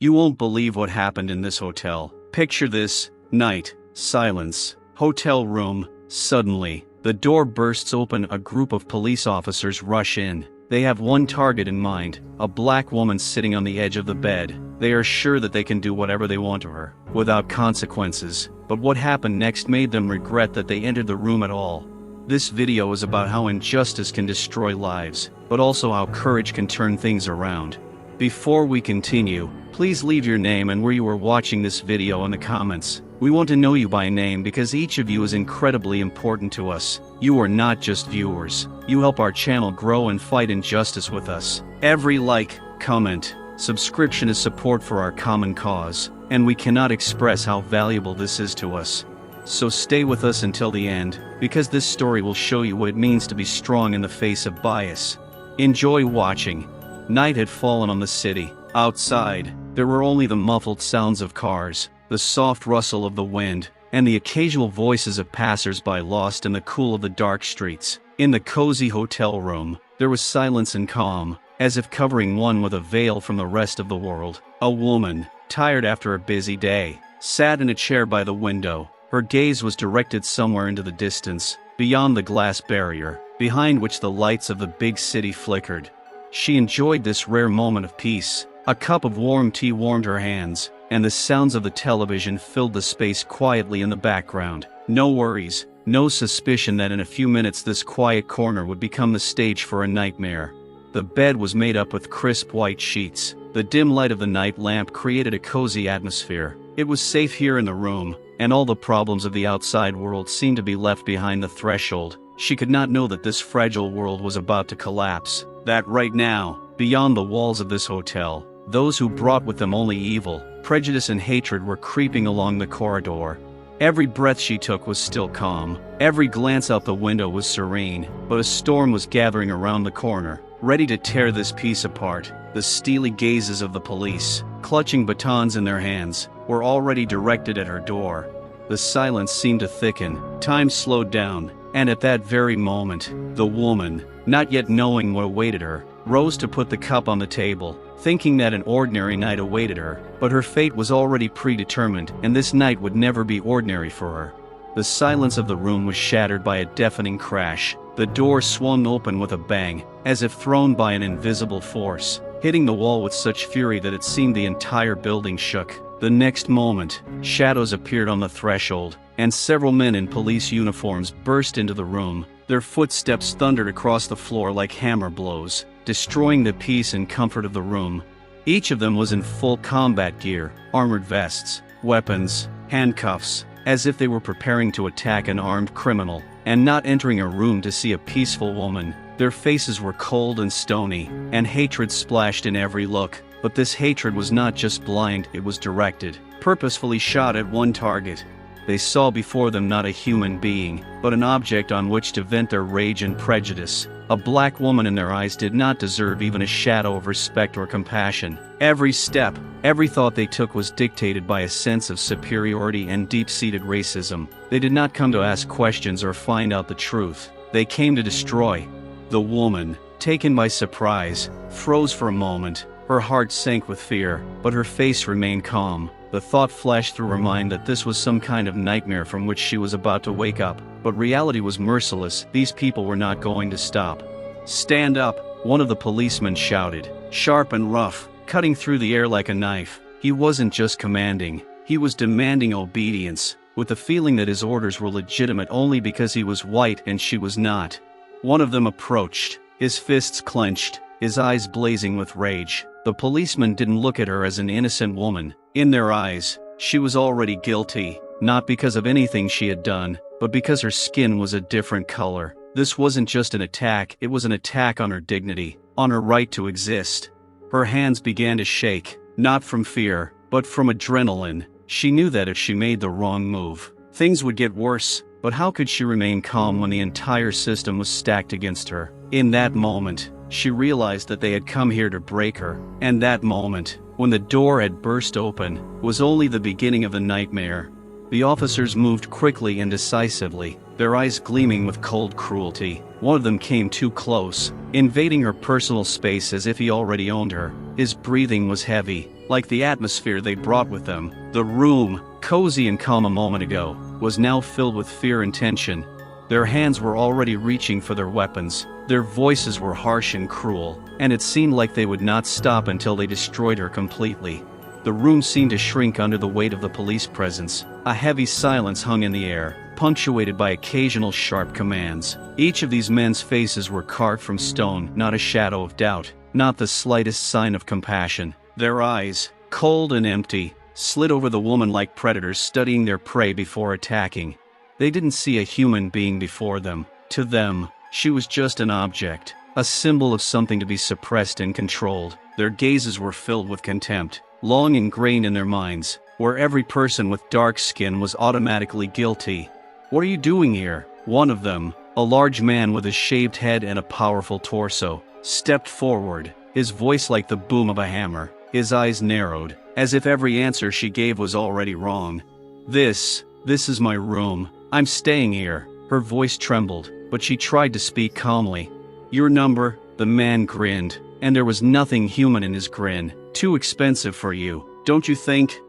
You won't believe what happened in this hotel. Picture this: night, silence, hotel room. Suddenly, the door bursts open. A group of police officers rush in. They have one target in mind: a black woman sitting on the edge of the bed. They are sure that they can do whatever they want to her, without consequences. But what happened next made them regret that they entered the room at all. This video is about how injustice can destroy lives, but also how courage can turn things around. Before we continue, please leave your name and where you are watching this video in the comments. We want to know you by name because each of you is incredibly important to us. You are not just viewers. You help our channel grow and fight injustice with us. Every like, comment, subscription is support for our common cause, and we cannot express how valuable this is to us. So stay with us until the end, because this story will show you what it means to be strong in the face of bias. Enjoy watching. Night had fallen on the city. Outside, there were only the muffled sounds of cars, the soft rustle of the wind, and the occasional voices of passers-by lost in the cool of the dark streets. In the cozy hotel room, there was silence and calm, as if covering one with a veil from the rest of the world. A woman, tired after a busy day, sat in a chair by the window. Her gaze was directed somewhere into the distance, beyond the glass barrier, behind which the lights of the big city flickered. She enjoyed this rare moment of peace. A cup of warm tea warmed her hands, and the sounds of the television filled the space quietly in the background. No worries, no suspicion that in a few minutes this quiet corner would become the stage for a nightmare. The bed was made up with crisp white sheets. The dim light of the night lamp created a cozy atmosphere. It was safe here in the room, and all the problems of the outside world seemed to be left behind the threshold. She could not know that this fragile world was about to collapse. That right now, beyond the walls of this hotel, those who brought with them only evil, prejudice and hatred were creeping along the corridor. Every breath she took was still calm. Every glance out the window was serene, but a storm was gathering around the corner, ready to tear this peace apart. The steely gazes of the police, clutching batons in their hands, were already directed at her door. The silence seemed to thicken, time slowed down, and at that very moment, the woman, not yet knowing what awaited her, rose to put the cup on the table, thinking that an ordinary night awaited her. But her fate was already predetermined, and this night would never be ordinary for her. The silence of the room was shattered by a deafening crash. The door swung open with a bang, as if thrown by an invisible force, hitting the wall with such fury that it seemed the entire building shook. The next moment, shadows appeared on the threshold, and several men in police uniforms burst into the room. Their footsteps thundered across the floor like hammer blows, destroying the peace and comfort of the room. Each of them was in full combat gear, armored vests, weapons, handcuffs, as if they were preparing to attack an armed criminal, and not entering a room to see a peaceful woman. Their faces were cold and stony, and hatred splashed in every look. But this hatred was not just blind, it was directed, purposefully shot at one target. They saw before them not a human being, but an object on which to vent their rage and prejudice. A black woman in their eyes did not deserve even a shadow of respect or compassion. Every step, every thought they took was dictated by a sense of superiority and deep-seated racism. They did not come to ask questions or find out the truth. They came to destroy. The woman, taken by surprise, froze for a moment. Her heart sank with fear, but her face remained calm. The thought flashed through her mind that this was some kind of nightmare from which she was about to wake up. But reality was merciless. These people were not going to stop. "Stand up," one of the policemen shouted, sharp and rough, cutting through the air like a knife. He wasn't just commanding, he was demanding obedience, with the feeling that his orders were legitimate only because he was white and she was not. One of them approached, his fists clenched, his eyes blazing with rage. The policeman didn't look at her as an innocent woman. In their eyes, she was already guilty, not because of anything she had done, but because her skin was a different color. This wasn't just an attack, it was an attack on her dignity, on her right to exist. Her hands began to shake, not from fear, but from adrenaline. She knew that if she made the wrong move, things would get worse, but how could she remain calm when the entire system was stacked against her? In that moment, she realized that they had come here to break her, and that moment, when the door had burst open, was only the beginning of the nightmare. The officers moved quickly and decisively, their eyes gleaming with cold cruelty. One of them came too close, invading her personal space as if he already owned her. His breathing was heavy, like the atmosphere they brought with them. The room, cozy and calm a moment ago, was now filled with fear and tension. Their hands were already reaching for their weapons, their voices were harsh and cruel, and it seemed like they would not stop until they destroyed her completely. The room seemed to shrink under the weight of the police presence. A heavy silence hung in the air, punctuated by occasional sharp commands. Each of these men's faces were carved from stone, not a shadow of doubt, not the slightest sign of compassion. Their eyes, cold and empty, slid over the woman like predators studying their prey before attacking. They didn't see a human being before them. To them, she was just an object, a symbol of something to be suppressed and controlled. Their gazes were filled with contempt, long ingrained in their minds, where every person with dark skin was automatically guilty. "What are you doing here?" One of them, a large man with a shaved head and a powerful torso, stepped forward, his voice like the boom of a hammer. His eyes narrowed, as if every answer she gave was already wrong. This is my room. I'm staying here." Her voice trembled, but she tried to speak calmly. "Your number?" The man grinned, and there was nothing human in his grin. "Too expensive for you, don't you think?"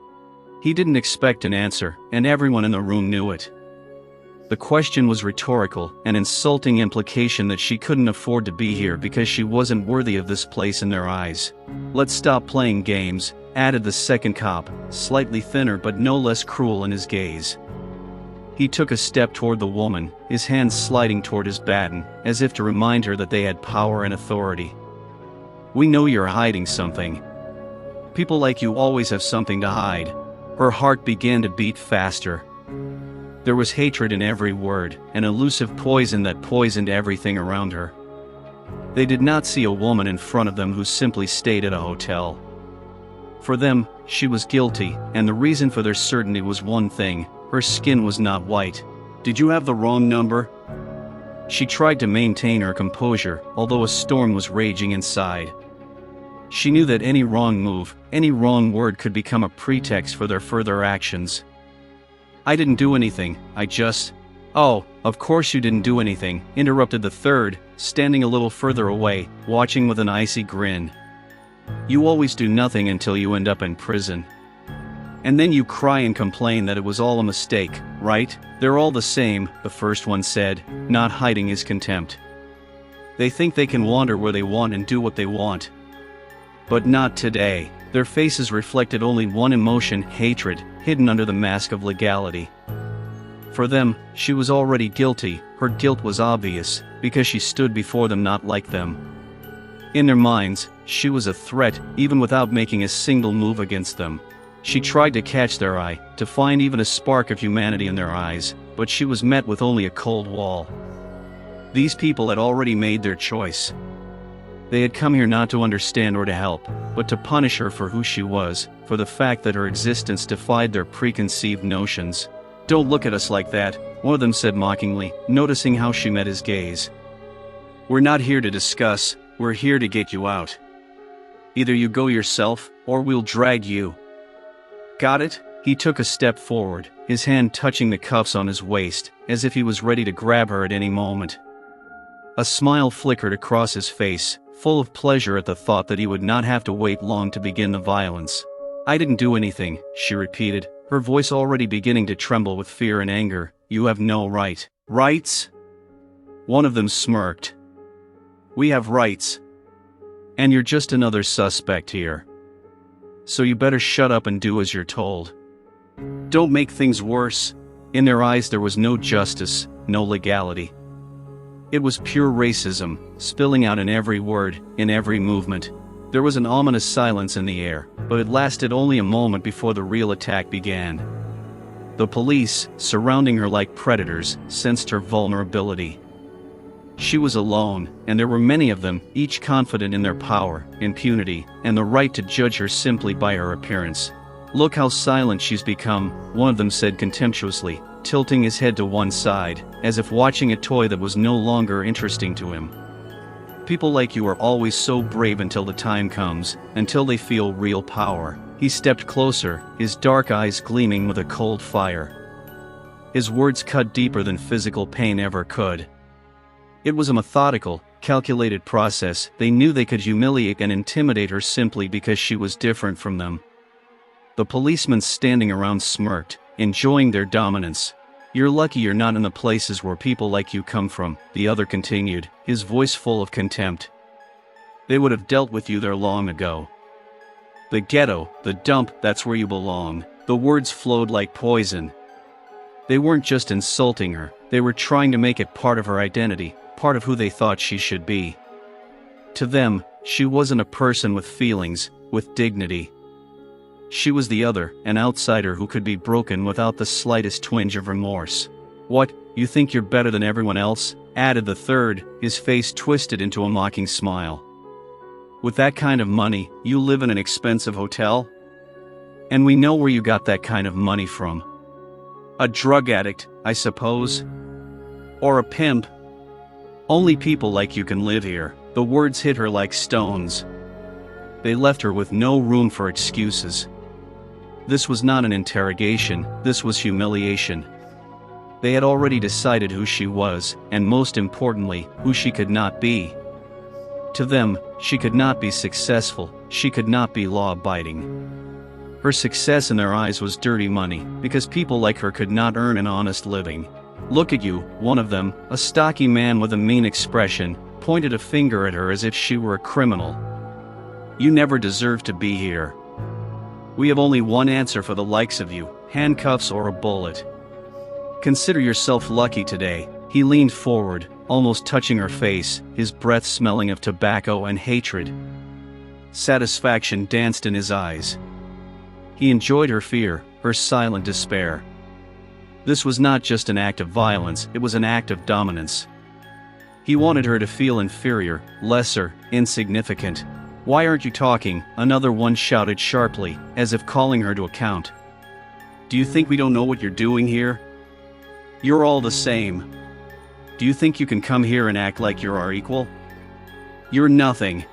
He didn't expect an answer, and everyone in the room knew it. The question was rhetorical, an insulting implication that she couldn't afford to be here because she wasn't worthy of this place in their eyes. "Let's stop playing games," added the second cop, slightly thinner but no less cruel in his gaze. He took a step toward the woman, his hands sliding toward his baton, as if to remind her that they had power and authority. "We know you're hiding something. People like you always have something to hide." Her heart began to beat faster. There was hatred in every word, an elusive poison that poisoned everything around her. They did not see a woman in front of them who simply stayed at a hotel. For them, she was guilty, and the reason for their certainty was one thing: her skin was not white. "Did you have the wrong number?" She tried to maintain her composure, although a storm was raging inside. She knew that any wrong move, any wrong word could become a pretext for their further actions. "I didn't do anything, I just—" "Oh, of course you didn't do anything," interrupted the third, standing a little further away, watching with an icy grin. "You always do nothing until you end up in prison. And then you cry and complain that it was all a mistake, right?" "They're all the same," the first one said, not hiding his contempt. "They think they can wander where they want and do what they want. But not today." Their faces reflected only one emotion: hatred, hidden under the mask of legality. For them, she was already guilty. Her guilt was obvious, because she stood before them not like them. In their minds, she was a threat, even without making a single move against them. She tried to catch their eye, to find even a spark of humanity in their eyes, but she was met with only a cold wall. These people had already made their choice. They had come here not to understand or to help, but to punish her for who she was, for the fact that her existence defied their preconceived notions. "Don't look at us like that," one of them said mockingly, noticing how she met his gaze. "We're not here to discuss, we're here to get you out. Either you go yourself, or we'll drag you. Got it?" He took a step forward, his hand touching the cuffs on his waist, as if he was ready to grab her at any moment. A smile flickered across his face, full of pleasure at the thought that he would not have to wait long to begin the violence. "I didn't do anything," she repeated, her voice already beginning to tremble with fear and anger. "You have no right." "Rights?" One of them smirked. "We have rights. And you're just another suspect here. So you better shut up and do as you're told. Don't make things worse." In their eyes there was no justice, no legality. It was pure racism, spilling out in every word, in every movement. There was an ominous silence in the air, but it lasted only a moment before the real attack began. The police, surrounding her like predators, sensed her vulnerability. She was alone, and there were many of them, each confident in their power, impunity, and the right to judge her simply by her appearance. "Look how silent she's become," one of them said contemptuously, tilting his head to one side, as if watching a toy that was no longer interesting to him. "People like you are always so brave until the time comes, until they feel real power." He stepped closer, his dark eyes gleaming with a cold fire. His words cut deeper than physical pain ever could. It was a methodical, calculated process. They knew they could humiliate and intimidate her simply because she was different from them. The policemen standing around smirked, enjoying their dominance. "You're lucky you're not in the places where people like you come from," the other continued, his voice full of contempt. "They would have dealt with you there long ago. The ghetto, the dump, that's where you belong." The words flowed like poison. They weren't just insulting her, they were trying to make it part of her identity, part of who they thought she should be. To them, she wasn't a person with feelings, with dignity. She was the other, an outsider who could be broken without the slightest twinge of remorse. "What, you think you're better than everyone else?" added the third, his face twisted into a mocking smile. "With that kind of money, you live in an expensive hotel? And we know where you got that kind of money from. A drug addict, I suppose? Or a pimp? Only people like you can live here." The words hit her like stones. They left her with no room for excuses. This was not an interrogation, this was humiliation. They had already decided who she was, and most importantly, who she could not be. To them, she could not be successful, she could not be law-abiding. Her success in their eyes was dirty money, because people like her could not earn an honest living. "Look at you," one of them, a stocky man with a mean expression, pointed a finger at her as if she were a criminal. "You never deserved to be here. We have only one answer for the likes of you, handcuffs or a bullet. Consider yourself lucky today." He leaned forward, almost touching her face, his breath smelling of tobacco and hatred. Satisfaction danced in his eyes. He enjoyed her fear, her silent despair. This was not just an act of violence, it was an act of dominance. He wanted her to feel inferior, lesser, insignificant. "Why aren't you talking?" another one shouted sharply, as if calling her to account. "Do you think we don't know what you're doing here? You're all the same. Do you think you can come here and act like you're our equal? You're nothing.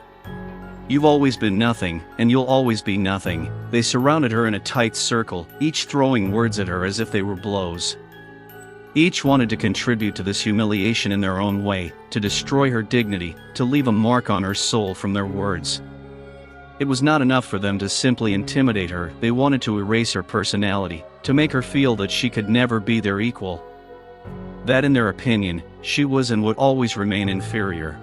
You've always been nothing, and you'll always be nothing." They surrounded her in a tight circle, each throwing words at her as if they were blows. Each wanted to contribute to this humiliation in their own way, to destroy her dignity, to leave a mark on her soul from their words. It was not enough for them to simply intimidate her, they wanted to erase her personality, to make her feel that she could never be their equal. That in their opinion, she was and would always remain inferior.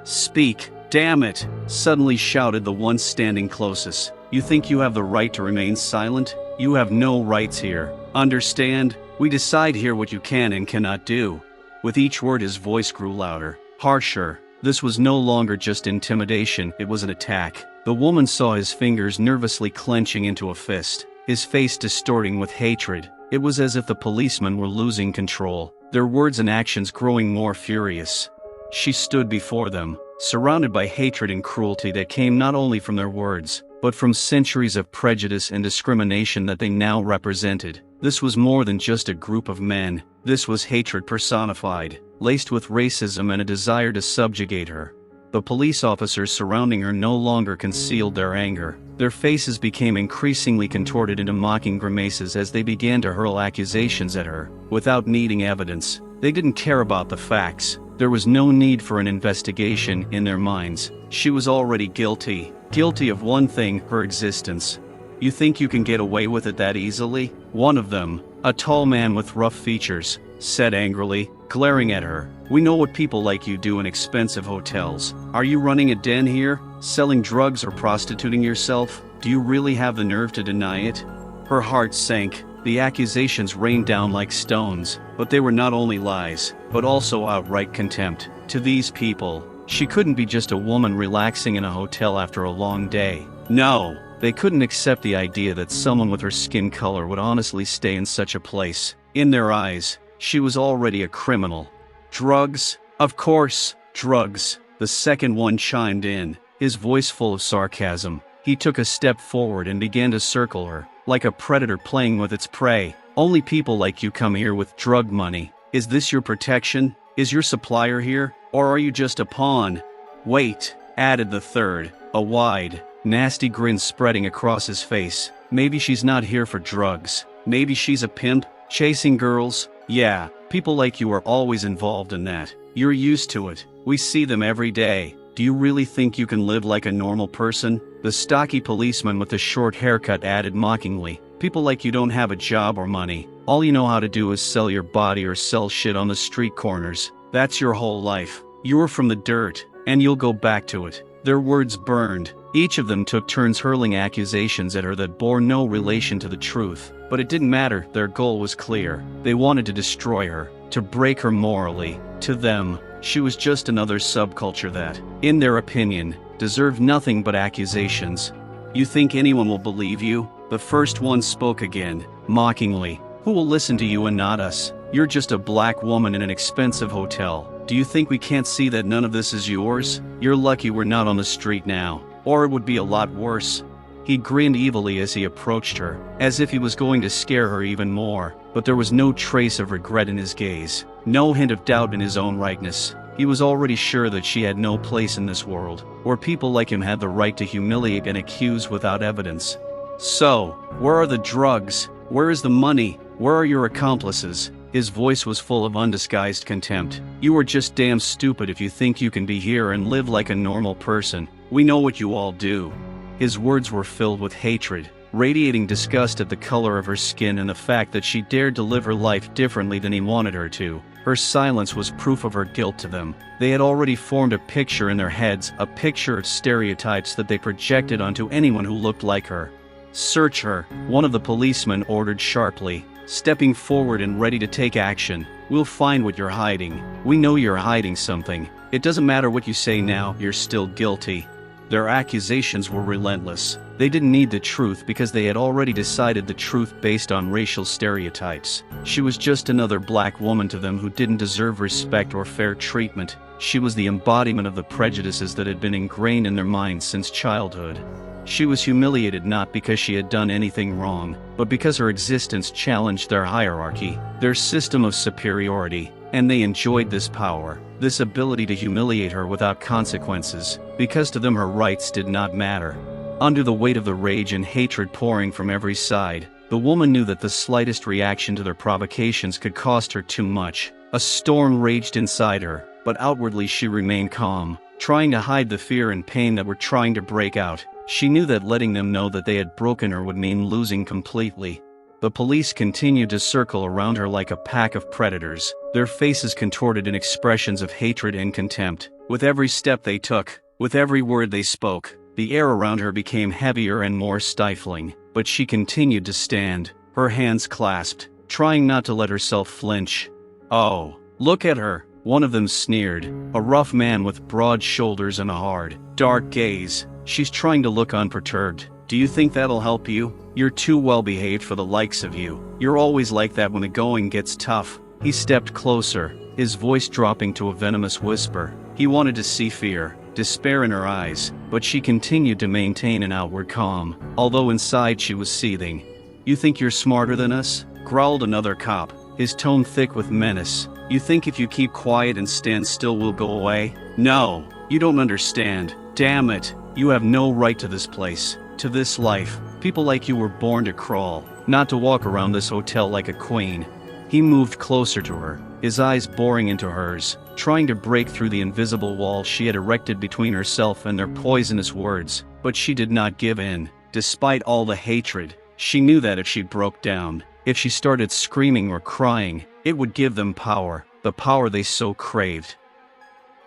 "Speak, damn it!" suddenly shouted the one standing closest. "You think you have the right to remain silent? You have no rights here. Understand? We decide here what you can and cannot do." With each word his voice grew louder, harsher. This was no longer just intimidation, it was an attack. The woman saw his fingers nervously clenching into a fist, his face distorting with hatred. It was as if the policemen were losing control, their words and actions growing more furious. She stood before them, surrounded by hatred and cruelty that came not only from their words, but from centuries of prejudice and discrimination that they now represented. This was more than just a group of men, this was hatred personified, laced with racism and a desire to subjugate her. The police officers surrounding her no longer concealed their anger. Their faces became increasingly contorted into mocking grimaces as they began to hurl accusations at her, without needing evidence. They didn't care about the facts. There was no need for an investigation in their minds. She was already guilty. Guilty of one thing, her existence. "You think you can get away with it that easily?" One of them, a tall man with rough features, said angrily, glaring at her. "We know what people like you do in expensive hotels. Are you running a den here? Selling drugs or prostituting yourself? Do you really have the nerve to deny it?" Her heart sank. The accusations rained down like stones, but they were not only lies, but also outright contempt. To these people, she couldn't be just a woman relaxing in a hotel after a long day. No, they couldn't accept the idea that someone with her skin color would honestly stay in such a place. In their eyes, she was already a criminal. "Drugs? Of course, drugs." The second one chimed in, his voice full of sarcasm. He took a step forward and began to circle her, like a predator playing with its prey. "Only people like you come here with drug money. Is this your protection? Is your supplier here? Or are you just a pawn?" "Wait," added the third, a wide, nasty grin spreading across his face. "Maybe she's not here for drugs. Maybe she's a pimp, chasing girls. Yeah, people like you are always involved in that. You're used to it. We see them every day. Do you really think you can live like a normal person? The stocky policeman with the short haircut added mockingly. People like you don't have a job or money. All you know how to do is sell your body or sell shit on the street corners. That's your whole life. You're from the dirt, and you'll go back to it. Their words burned. Each of them took turns hurling accusations at her that bore no relation to the truth. But it didn't matter, their goal was clear. They wanted to destroy her, to break her morally. To them, she was just another subculture that, in their opinion, deserved nothing but accusations. You think anyone will believe you? The first one spoke again, mockingly. Who will listen to you and not us? You're just a black woman in an expensive hotel. Do you think we can't see that none of this is yours? You're lucky we're not on the street now, or it would be a lot worse. He grinned evilly as he approached her, as if he was going to scare her even more, but there was no trace of regret in his gaze, no hint of doubt in his own rightness. He was already sure that she had no place in this world, where people like him had the right to humiliate and accuse without evidence. So, where are the drugs? Where is the money? Where are your accomplices? His voice was full of undisguised contempt. You are just damn stupid if you think you can be here and live like a normal person. We know what you all do. His words were filled with hatred, radiating disgust at the color of her skin and the fact that she dared to live her life differently than he wanted her to. Her silence was proof of her guilt to them. They had already formed a picture in their heads, a picture of stereotypes that they projected onto anyone who looked like her. Search her, one of the policemen ordered sharply, stepping forward and ready to take action. We'll find what you're hiding. We know you're hiding something. It doesn't matter what you say now, you're still guilty. Their accusations were relentless. They didn't need the truth because they had already decided the truth based on racial stereotypes. She was just another black woman to them who didn't deserve respect or fair treatment. She was the embodiment of the prejudices that had been ingrained in their minds since childhood. She was humiliated not because she had done anything wrong, but because her existence challenged their hierarchy, their system of superiority, and they enjoyed this power, this ability to humiliate her without consequences, because to them her rights did not matter. Under the weight of the rage and hatred pouring from every side, the woman knew that the slightest reaction to their provocations could cost her too much. A storm raged inside her, but outwardly she remained calm, trying to hide the fear and pain that were trying to break out. She knew that letting them know that they had broken her would mean losing completely. The police continued to circle around her like a pack of predators, their faces contorted in expressions of hatred and contempt. With every step they took, with every word they spoke, the air around her became heavier and more stifling, but she continued to stand, her hands clasped, trying not to let herself flinch. "Oh, look at her," one of them sneered, a rough man with broad shoulders and a hard, dark gaze. "She's trying to look unperturbed. Do you think that'll help you? You're too well behaved for the likes of you. You're always like that when the going gets tough." He stepped closer, his voice dropping to a venomous whisper. He wanted to see fear, despair in her eyes, but she continued to maintain an outward calm, although inside she was seething. "You think you're smarter than us?" growled another cop, his tone thick with menace. "You think if you keep quiet and stand still we'll go away? No, you don't understand. Damn it. You have no right to this place, to this life. People like you were born to crawl, not to walk around this hotel like a queen." He moved closer to her, his eyes boring into hers, trying to break through the invisible wall she had erected between herself and their poisonous words. But she did not give in. Despite all the hatred, she knew that if she broke down, if she started screaming or crying, it would give them power, the power they so craved.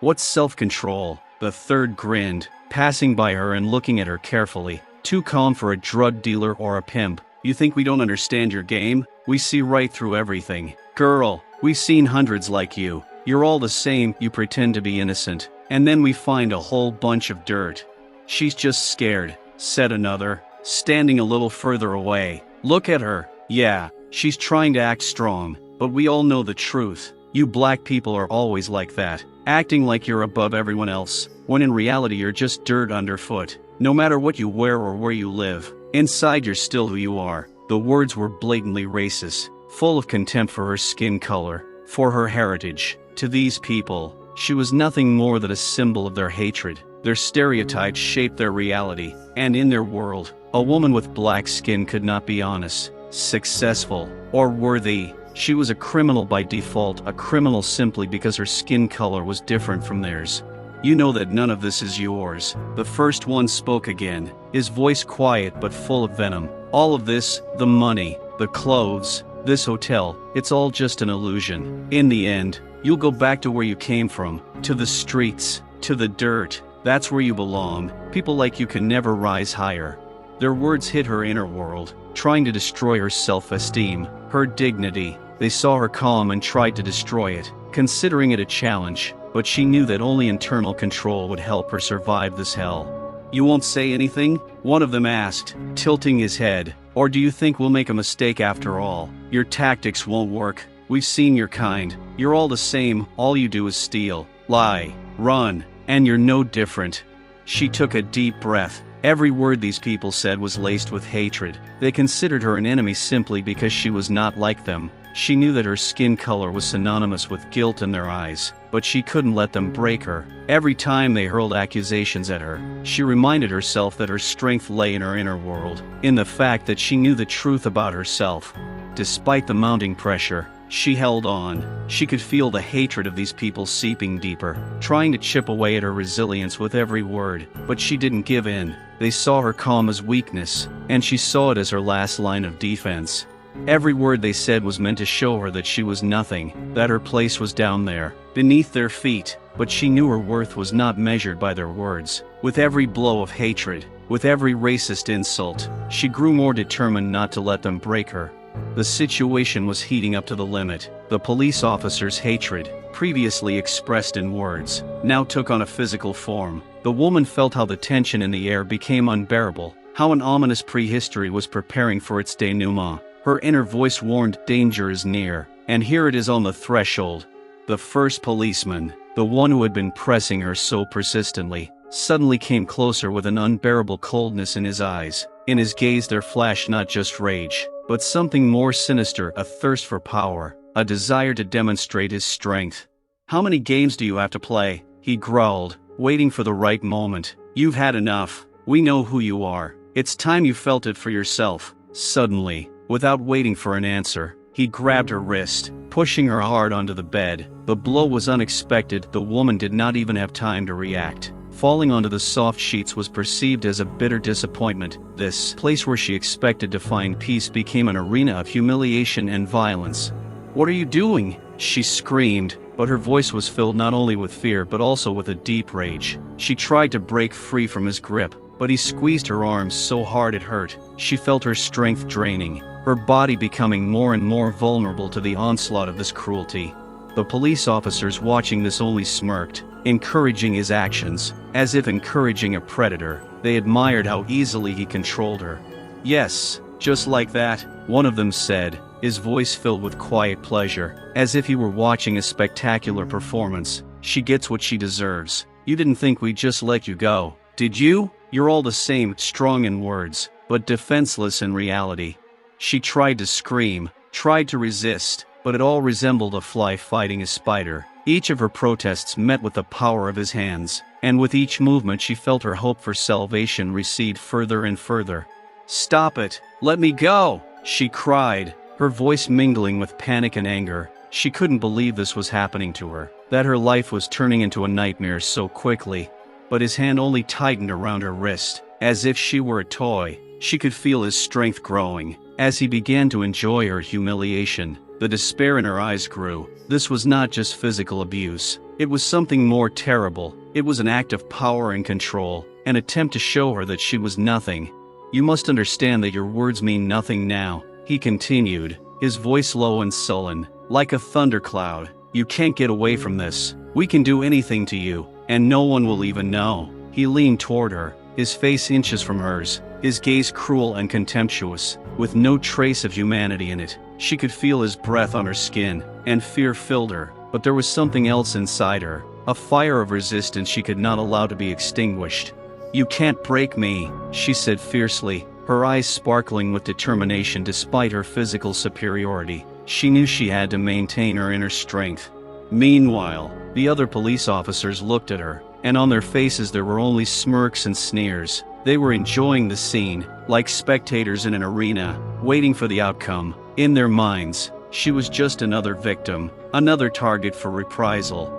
"What's self-control?" The third grinned, passing by her and looking at her carefully. "Too calm for a drug dealer or a pimp. You think we don't understand your game? We see right through everything. Girl, we've seen hundreds like you. You're all the same, you pretend to be innocent, and then we find a whole bunch of dirt." "She's just scared," said another, standing a little further away. "Look at her. Yeah, she's trying to act strong, but we all know the truth. You black people are always like that, acting like you're above everyone else, when in reality you're just dirt underfoot. No matter what you wear or where you live, inside you're still who you are." The words were blatantly racist, full of contempt for her skin color, for her heritage. To these people, she was nothing more than a symbol of their hatred. Their stereotypes shaped their reality, and in their world, a woman with black skin could not be honest, successful, or worthy. She was a criminal by default, a criminal simply because her skin color was different from theirs. You know that none of this is yours. The first one spoke again, his voice quiet but full of venom. All of this, the money, the clothes, this hotel, it's all just an illusion. In the end, you'll go back to where you came from, to the streets, to the dirt. That's where you belong. People like you can never rise higher. Their words hit her inner world, trying to destroy her self-esteem, her dignity. They saw her calm and tried to destroy it, considering it a challenge, but she knew that only internal control would help her survive this hell. You won't say anything? One of them asked, tilting his head. Or do you think we'll make a mistake after all? Your tactics won't work. We've seen your kind. You're all the same, all you do is steal, lie, run, and you're no different. She took a deep breath. Every word these people said was laced with hatred. They considered her an enemy simply because she was not like them. She knew that her skin color was synonymous with guilt in their eyes, but she couldn't let them break her. Every time they hurled accusations at her, she reminded herself that her strength lay in her inner world, in the fact that she knew the truth about herself. Despite the mounting pressure, she held on. She could feel the hatred of these people seeping deeper, trying to chip away at her resilience with every word, but she didn't give in. They saw her calm as weakness, and she saw it as her last line of defense. Every word they said was meant to show her that she was nothing, that her place was down there, beneath their feet, but she knew her worth was not measured by their words. With every blow of hatred, with every racist insult, she grew more determined not to let them break her. The situation was heating up to the limit. The police officer's hatred, previously expressed in words, now took on a physical form. The woman felt how the tension in the air became unbearable, how an ominous prehistory was preparing for its denouement. Her inner voice warned danger is near, and here it is on the threshold. The first policeman, the one who had been pressing her so persistently, suddenly came closer with an unbearable coldness in his eyes. In his gaze there flashed not just rage, but something more sinister, a thirst for power, a desire to demonstrate his strength. "How many games do you have to play?" he growled, waiting for the right moment. "You've had enough. We know who you are. It's time you felt it for yourself." Suddenly, without waiting for an answer, he grabbed her wrist, pushing her hard onto the bed. The blow was unexpected. The woman did not even have time to react. Falling onto the soft sheets was perceived as a bitter disappointment. This place where she expected to find peace became an arena of humiliation and violence. "What are you doing?" she screamed, but her voice was filled not only with fear but also with a deep rage. She tried to break free from his grip, but he squeezed her arms so hard it hurt. She felt her strength draining, her body becoming more and more vulnerable to the onslaught of this cruelty. The police officers watching this only smirked, encouraging his actions, as if encouraging a predator. They admired how easily he controlled her. "Yes, just like that," one of them said, his voice filled with quiet pleasure, as if he were watching a spectacular performance. "She gets what she deserves. You didn't think we'd just let you go, did you? You're all the same, strong in words, but defenseless in reality." She tried to scream, tried to resist, but it all resembled a fly fighting a spider. Each of her protests met with the power of his hands, and with each movement she felt her hope for salvation recede further and further. "Stop it! Let me go!" she cried, her voice mingling with panic and anger. She couldn't believe this was happening to her, that her life was turning into a nightmare so quickly. But his hand only tightened around her wrist, as if she were a toy. She could feel his strength growing. As he began to enjoy her humiliation, the despair in her eyes grew. This was not just physical abuse. It was something more terrible. It was an act of power and control, an attempt to show her that she was nothing. "You must understand that your words mean nothing now," he continued, his voice low and sullen, like a thundercloud. "You can't get away from this. We can do anything to you, and no one will even know." He leaned toward her, his face inches from hers, his gaze cruel and contemptuous, with no trace of humanity in it. She could feel his breath on her skin, and fear filled her, but there was something else inside her, a fire of resistance she could not allow to be extinguished. "You can't break me," she said fiercely, her eyes sparkling with determination despite her physical superiority. She knew she had to maintain her inner strength. Meanwhile, the other police officers looked at her, and on their faces there were only smirks and sneers. They were enjoying the scene, like spectators in an arena, waiting for the outcome. In their minds, she was just another victim, another target for reprisal.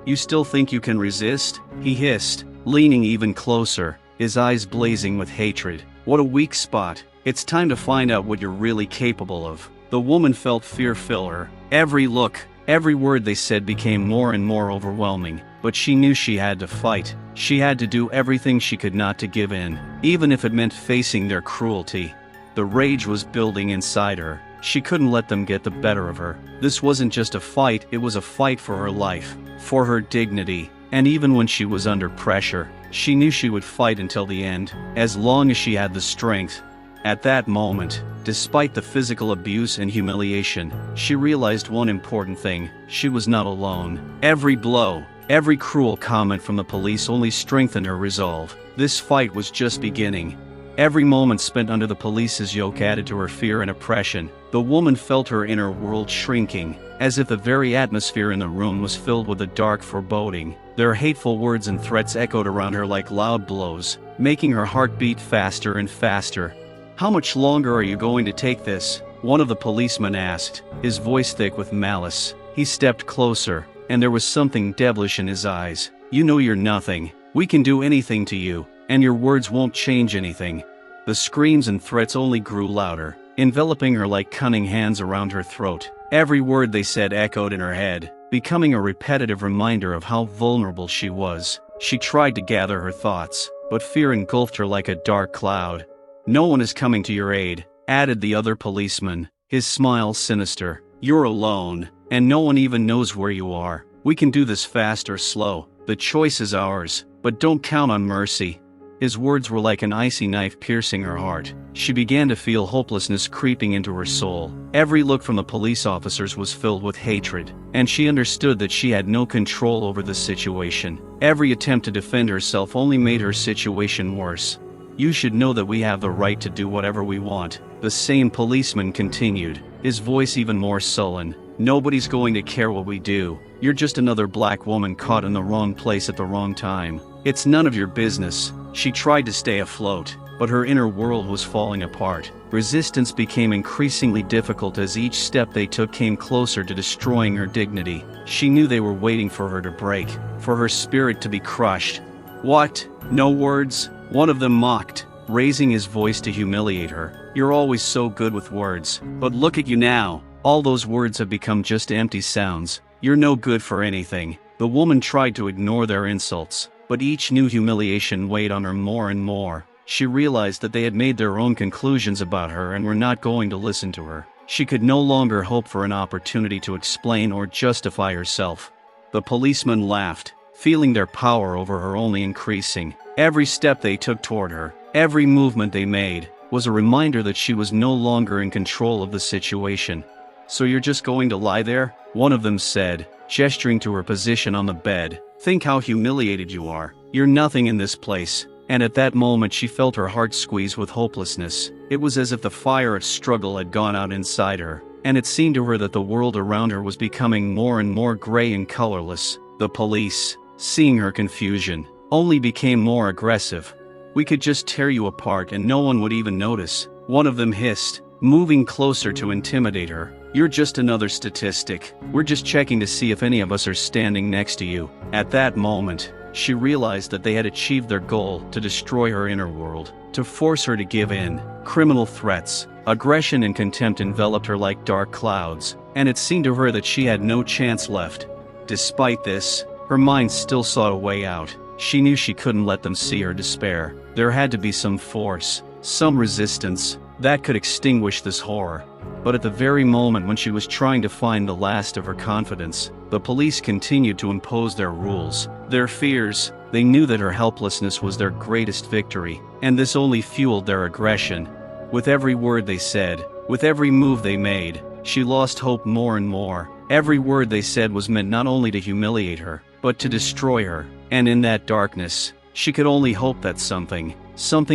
You still think you can resist? He hissed, leaning even closer, his eyes blazing with hatred. What a weak spot. It's time to find out what you're really capable of. The woman felt fear fill her. Every look, every word they said became more and more overwhelming, but she knew she had to fight. She had to do everything she could not to give in, even if it meant facing their cruelty. The rage was building inside her. She couldn't let them get the better of her. This wasn't just a fight, it was a fight for her life, for her dignity, and even when she was under pressure, she knew she would fight until the end, as long as she had the strength. At that moment, despite the physical abuse and humiliation, she realized one important thing: she was not alone. Every blow, every cruel comment from the police only strengthened her resolve. This fight was just beginning. Every moment spent under the police's yoke added to her fear and oppression. The woman felt her inner world shrinking, as if the very atmosphere in the room was filled with a dark foreboding. Their hateful words and threats echoed around her like loud blows, making her heart beat faster and faster. "How much longer are you going to take this?" one of the policemen asked, his voice thick with malice. He stepped closer, and there was something devilish in his eyes. "You know you're nothing. We can do anything to you, and your words won't change anything." The screams and threats only grew louder, enveloping her like cunning hands around her throat. Every word they said echoed in her head, becoming a repetitive reminder of how vulnerable she was. She tried to gather her thoughts, but fear engulfed her like a dark cloud. "No one is coming to your aid," added the other policeman, his smile sinister. "You're alone, and no one even knows where you are. We can do this fast or slow. The choice is ours, but don't count on mercy." His words were like an icy knife piercing her heart. She began to feel hopelessness creeping into her soul. Every look from the police officers was filled with hatred, and she understood that she had no control over the situation. Every attempt to defend herself only made her situation worse. "You should know that we have the right to do whatever we want," the same policeman continued, his voice even more sullen. "Nobody's going to care what we do. You're just another black woman caught in the wrong place at the wrong time. It's none of your business." She tried to stay afloat, but her inner world was falling apart. Resistance became increasingly difficult as each step they took came closer to destroying her dignity. She knew they were waiting for her to break, for her spirit to be crushed. "What? No words?" one of them mocked, raising his voice to humiliate her. "You're always so good with words, but look at you now. All those words have become just empty sounds. You're no good for anything." The woman tried to ignore their insults, but each new humiliation weighed on her more and more. She realized that they had made their own conclusions about her and were not going to listen to her. She could no longer hope for an opportunity to explain or justify herself. The policemen laughed, feeling their power over her only increasing. Every step they took toward her, every movement they made, was a reminder that she was no longer in control of the situation. "So you're just going to lie there?" one of them said, gesturing to her position on the bed. "Think how humiliated you are. You're nothing in this place." And at that moment she felt her heart squeeze with hopelessness. It was as if the fire of struggle had gone out inside her, and it seemed to her that the world around her was becoming more and more gray and colorless. The police, seeing her confusion, only became more aggressive. "We could just tear you apart and no one would even notice," one of them hissed, moving closer to intimidate her. "You're just another statistic. We're just checking to see if any of us are standing next to you." At that moment, she realized that they had achieved their goal: to destroy her inner world, to force her to give in. Criminal threats, aggression and contempt enveloped her like dark clouds, and it seemed to her that she had no chance left. Despite this, her mind still saw a way out. She knew she couldn't let them see her despair. There had to be some force, some resistance, that could extinguish this horror. But at the very moment when she was trying to find the last of her confidence, the police continued to impose their rules, their fears. They knew that her helplessness was their greatest victory, and this only fueled their aggression. With every word they said, with every move they made, she lost hope more and more. Every word they said was meant not only to humiliate her, but to destroy her. And in that darkness, she could only hope that something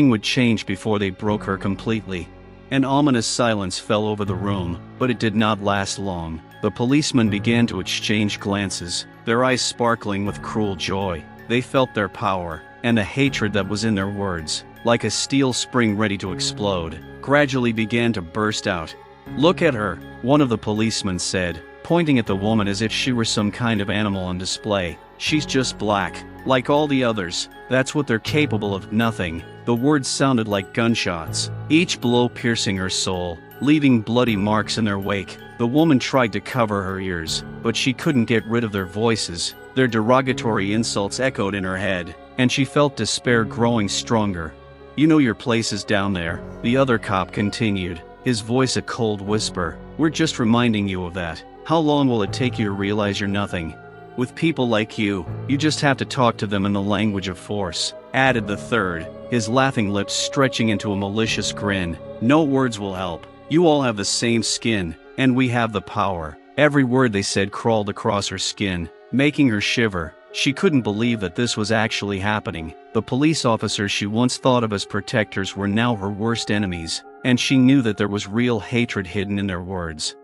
would change before they broke her completely. An ominous silence fell over the room, but it did not last long. The policemen began to exchange glances, their eyes sparkling with cruel joy. They felt their power, and the hatred that was in their words, like a steel spring ready to explode, gradually began to burst out. "Look at her," one of the policemen said, pointing at the woman as if she were some kind of animal on display. She's just black, like all the others. That's what they're capable of, nothing. The words sounded like gunshots, each blow piercing her soul, leaving bloody marks in their wake. The woman tried to cover her ears, but she couldn't get rid of their voices. Their derogatory insults echoed in her head, and she felt despair growing stronger. "You know your place is down there," the other cop continued, his voice a cold whisper. "We're just reminding you of that. How long will it take you to realize you're nothing? With people like you just have to talk to them in the language of force," added the third, his laughing lips stretching into a malicious grin. "No words will help. You all have the same skin, and we have the power." Every word they said crawled across her skin, making her shiver. She couldn't believe that this was actually happening. The police officers she once thought of as protectors were now her worst enemies, and she knew that there was real hatred hidden in their words.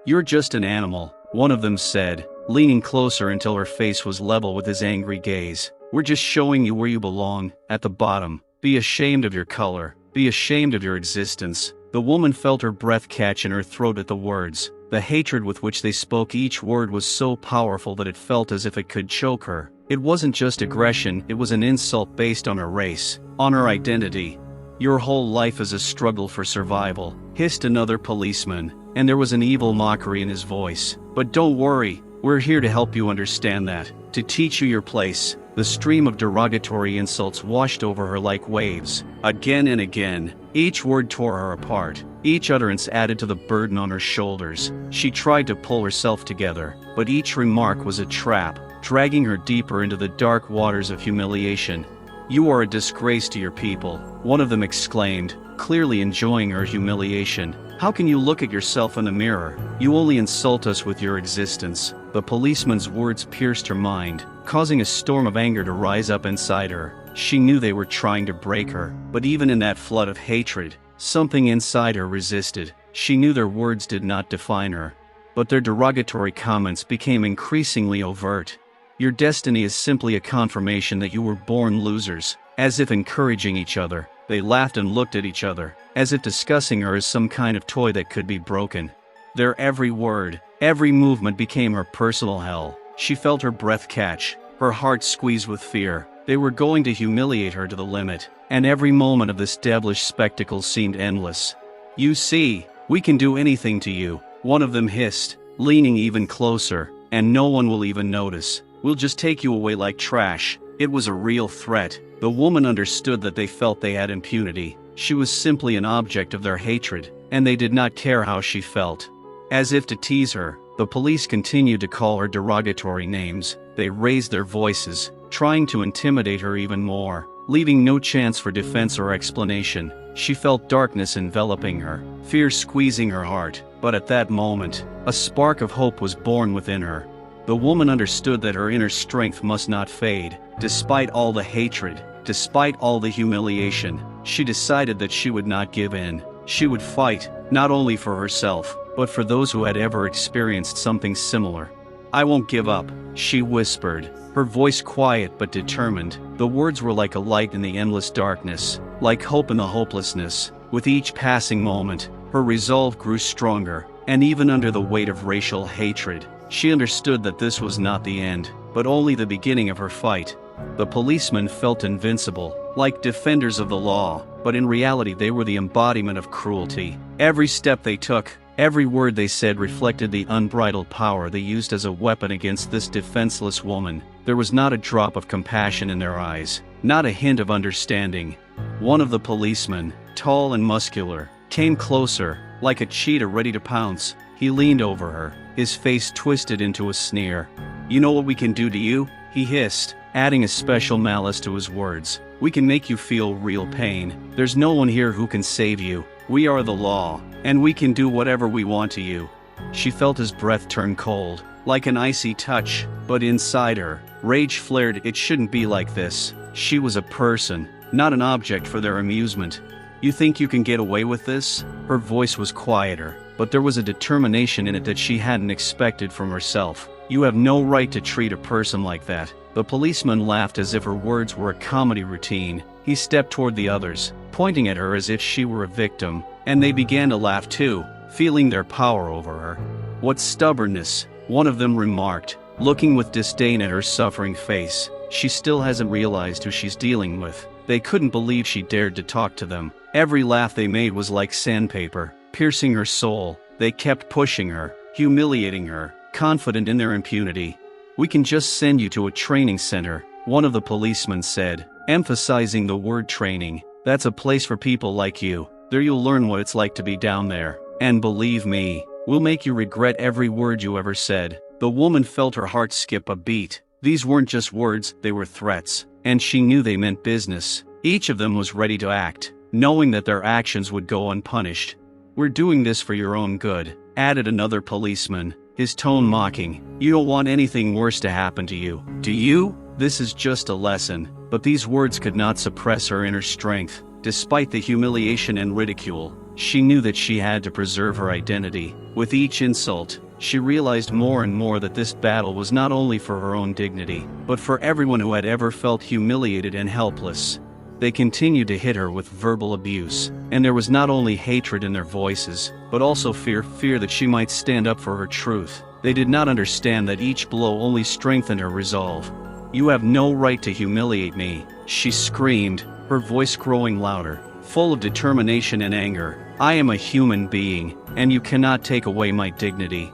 "You're just an animal," one of them said, leaning closer until her face was level with his angry gaze. "We're just showing you where you belong, at the bottom. Be ashamed of your color. Be ashamed of your existence." The woman felt her breath catch in her throat at the words. The hatred with which they spoke each word was so powerful that it felt as if it could choke her. It wasn't just aggression, it was an insult based on her race, on her identity. "Your whole life is a struggle for survival," hissed another policeman, and there was an evil mockery in his voice. "But don't worry, we're here to help you understand that, to teach you your place." The stream of derogatory insults washed over her like waves, again and again. Each word tore her apart. Each utterance added to the burden on her shoulders. She tried to pull herself together, but each remark was a trap, dragging her deeper into the dark waters of humiliation. "You are a disgrace to your people," one of them exclaimed, clearly enjoying her humiliation. "How can you look at yourself in the mirror? You only insult us with your existence." The policeman's words pierced her mind, causing a storm of anger to rise up inside her. She knew they were trying to break her, but even in that flood of hatred, something inside her resisted. She knew their words did not define her, but their derogatory comments became increasingly overt. "Your destiny is simply a confirmation that you were born losers," as if encouraging each other. They laughed and looked at each other, as if discussing her as some kind of toy that could be broken. Their every word, every movement became her personal hell. She felt her breath catch, her heart squeezed with fear. They were going to humiliate her to the limit, and every moment of this devilish spectacle seemed endless. "You see, we can do anything to you," one of them hissed, leaning even closer, "and no one will even notice. We'll just take you away like trash." It was a real threat. The woman understood that they felt they had impunity. She was simply an object of their hatred, and they did not care how she felt. As if to tease her, the police continued to call her derogatory names. They raised their voices, trying to intimidate her even more, leaving no chance for defense or explanation. She felt darkness enveloping her, fear squeezing her heart, but at that moment, a spark of hope was born within her. The woman understood that her inner strength must not fade. Despite all the hatred, despite all the humiliation, she decided that she would not give in. She would fight, not only for herself, but for those who had ever experienced something similar. "I won't give up," she whispered, her voice quiet but determined. The words were like a light in the endless darkness, like hope in the hopelessness. With each passing moment, her resolve grew stronger, and even under the weight of racial hatred, she understood that this was not the end, but only the beginning of her fight. The policemen felt invincible, like defenders of the law, but in reality they were the embodiment of cruelty. Every step they took, every word they said reflected the unbridled power they used as a weapon against this defenseless woman. There was not a drop of compassion in their eyes, not a hint of understanding. One of the policemen, tall and muscular, came closer, like a cheetah ready to pounce. He leaned over her, his face twisted into a sneer. "You know what we can do to you?" he hissed, adding a special malice to his words. "We can make you feel real pain. There's no one here who can save you. We are the law, and we can do whatever we want to you." She felt his breath turn cold, like an icy touch, but inside her, rage flared. It shouldn't be like this. She was a person, not an object for their amusement. "You think you can get away with this?" Her voice was quieter, but there was a determination in it that she hadn't expected from herself. "You have no right to treat a person like that." The policeman laughed as if her words were a comedy routine. He stepped toward the others, pointing at her as if she were a victim, and they began to laugh too, feeling their power over her. "What stubbornness," one of them remarked. looking with disdain at her suffering face. She still hasn't realized who she's dealing with. They couldn't believe she dared to talk to them. Every laugh they made was like sandpaper, piercing her soul. They kept pushing her, humiliating her, confident in their impunity. "We can just send you to a training center," one of the policemen said, emphasizing the word training. "That's a place for people like you. There you'll learn what it's like to be down there. And believe me, we'll make you regret every word you ever said." The woman felt her heart skip a beat. These weren't just words, they were threats, and she knew they meant business. Each of them was ready to act, knowing that their actions would go unpunished. "We're doing this for your own good," added another policeman, his tone mocking. "You don't want anything worse to happen to you, do you? This is just a lesson." But these words could not suppress her inner strength. Despite the humiliation and ridicule, she knew that she had to preserve her identity. With each insult, she realized more and more that this battle was not only for her own dignity, but for everyone who had ever felt humiliated and helpless. They continued to hit her with verbal abuse, and there was not only hatred in their voices, but also fear that she might stand up for her truth. They did not understand that each blow only strengthened her resolve. "You have no right to humiliate me," she screamed, her voice growing louder, full of determination and anger. "I am a human being, and you cannot take away my dignity."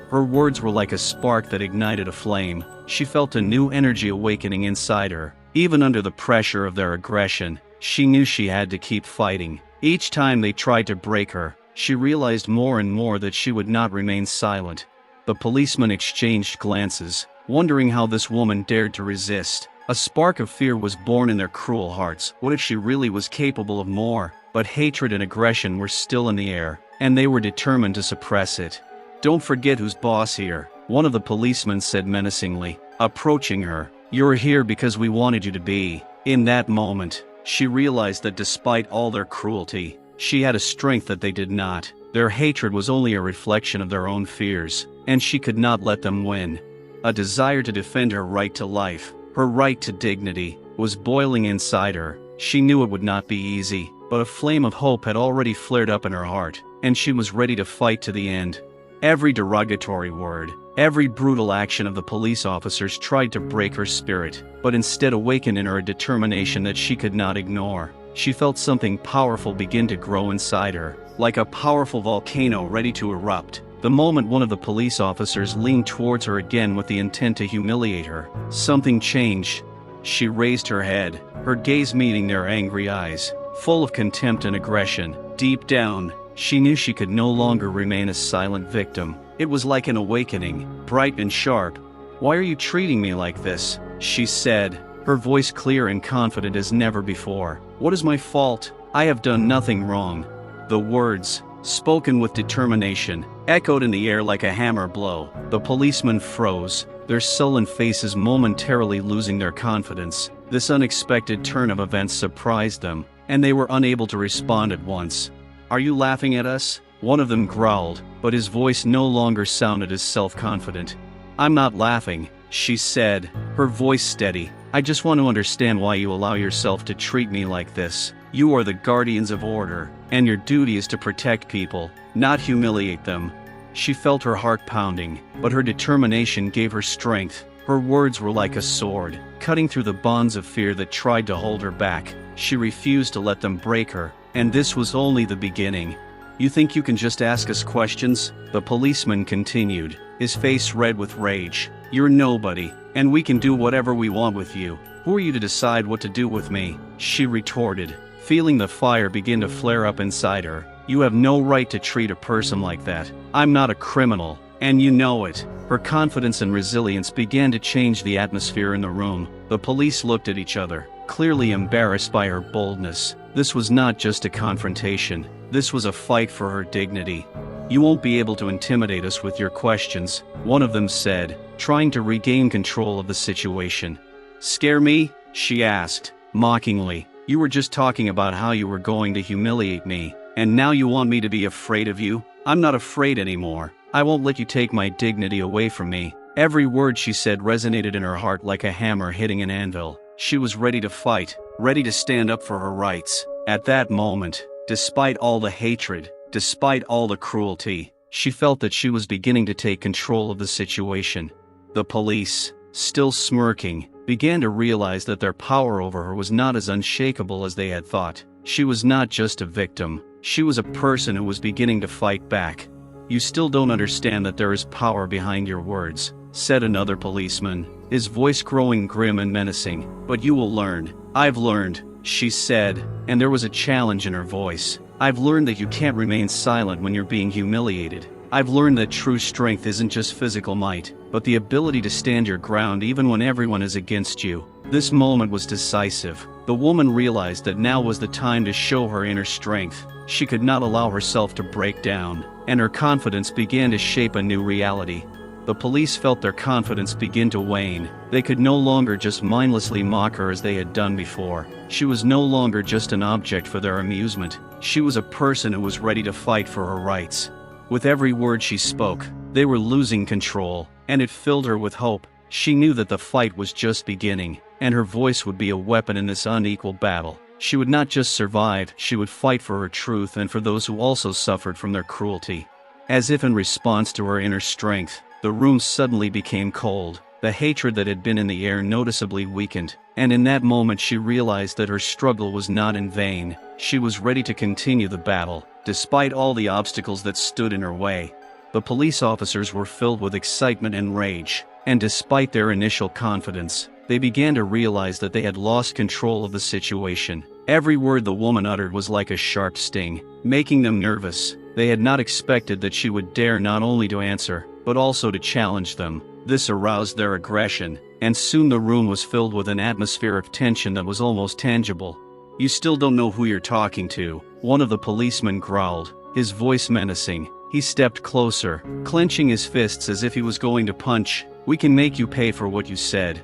Her words were like a spark that ignited a flame. She felt a new energy awakening inside her. Even under the pressure of their aggression, she knew she had to keep fighting. Each time they tried to break her, she realized more and more that she would not remain silent. The policemen exchanged glances, wondering how this woman dared to resist. A spark of fear was born in their cruel hearts. What if she really was capable of more? But hatred and aggression were still in the air, and they were determined to suppress it. "Don't forget who's boss here," one of the policemen said menacingly, approaching her. "You're here because we wanted you to be." In that moment, she realized that despite all their cruelty, she had a strength that they did not. Their hatred was only a reflection of their own fears, and she could not let them win. A desire to defend her right to life, her right to dignity, was boiling inside her. She knew it would not be easy, but a flame of hope had already flared up in her heart, and she was ready to fight to the end. Every derogatory word, every brutal action of the police officers tried to break her spirit, but instead awakened in her a determination that she could not ignore. She felt something powerful begin to grow inside her, like a powerful volcano ready to erupt. The moment one of the police officers leaned towards her again with the intent to humiliate her, something changed. She raised her head, her gaze meeting their angry eyes, full of contempt and aggression. Deep down, she knew she could no longer remain a silent victim. It was like an awakening, bright and sharp. "Why are you treating me like this?" she said, her voice clear and confident as never before. "What is my fault? I have done nothing wrong." The words, spoken with determination, echoed in the air like a hammer blow. The policemen froze, their sullen faces momentarily losing their confidence. This unexpected turn of events surprised them, and they were unable to respond at once. "Are you laughing at us?" one of them growled, but his voice no longer sounded as self-confident. "I'm not laughing," she said, her voice steady. "I just want to understand why you allow yourself to treat me like this. You are the guardians of order, and your duty is to protect people, not humiliate them." She felt her heart pounding, but her determination gave her strength. Her words were like a sword, cutting through the bonds of fear that tried to hold her back. She refused to let them break her, and this was only the beginning. "You think you can just ask us questions?" the policeman continued, his face red with rage. "You're nobody, and we can do whatever we want with you. Who are you to decide what to do with me?" she retorted, feeling the fire begin to flare up inside her. "You have no right to treat a person like that. I'm not a criminal, and you know it." Her confidence and resilience began to change the atmosphere in the room. The police looked at each other, clearly embarrassed by her boldness. This was not just a confrontation. This was a fight for her dignity. "You won't be able to intimidate us with your questions," one of them said, trying to regain control of the situation. "Scare me?" she asked, mockingly. "You were just talking about how you were going to humiliate me, and now you want me to be afraid of you? I'm not afraid anymore. I won't let you take my dignity away from me." Every word she said resonated in her heart like a hammer hitting an anvil. She was ready to fight, ready to stand up for her rights. At that moment, despite all the hatred, despite all the cruelty, she felt that she was beginning to take control of the situation. The police, still smirking, began to realize that their power over her was not as unshakable as they had thought. She was not just a victim, she was a person who was beginning to fight back. "You still don't understand that there is power behind your words," said another policeman, his voice growing grim and menacing. "But you will learn." "I've learned," she said, and there was a challenge in her voice. "I've learned that you can't remain silent when you're being humiliated. I've learned that true strength isn't just physical might, but the ability to stand your ground even when everyone is against you." This moment was decisive. The woman realized that now was the time to show her inner strength. She could not allow herself to break down, and her confidence began to shape a new reality. The police felt their confidence begin to wane. They could no longer just mindlessly mock her as they had done before. She was no longer just an object for their amusement. She was a person who was ready to fight for her rights. With every word she spoke, they were losing control, and it filled her with hope. She knew that the fight was just beginning, and her voice would be a weapon in this unequal battle. She would not just survive, she would fight for her truth and for those who also suffered from their cruelty. As if in response to her inner strength, the room suddenly became cold. The hatred that had been in the air noticeably weakened, and in that moment she realized that her struggle was not in vain. She was ready to continue the battle, despite all the obstacles that stood in her way. The police officers were filled with excitement and rage, and despite their initial confidence, they began to realize that they had lost control of the situation. Every word the woman uttered was like a sharp sting, making them nervous. They had not expected that she would dare not only to answer, but also to challenge them. This aroused their aggression, and soon the room was filled with an atmosphere of tension that was almost tangible. "You still don't know who you're talking to," one of the policemen growled, his voice menacing. He stepped closer, clenching his fists as if he was going to punch. "We can make you pay for what you said."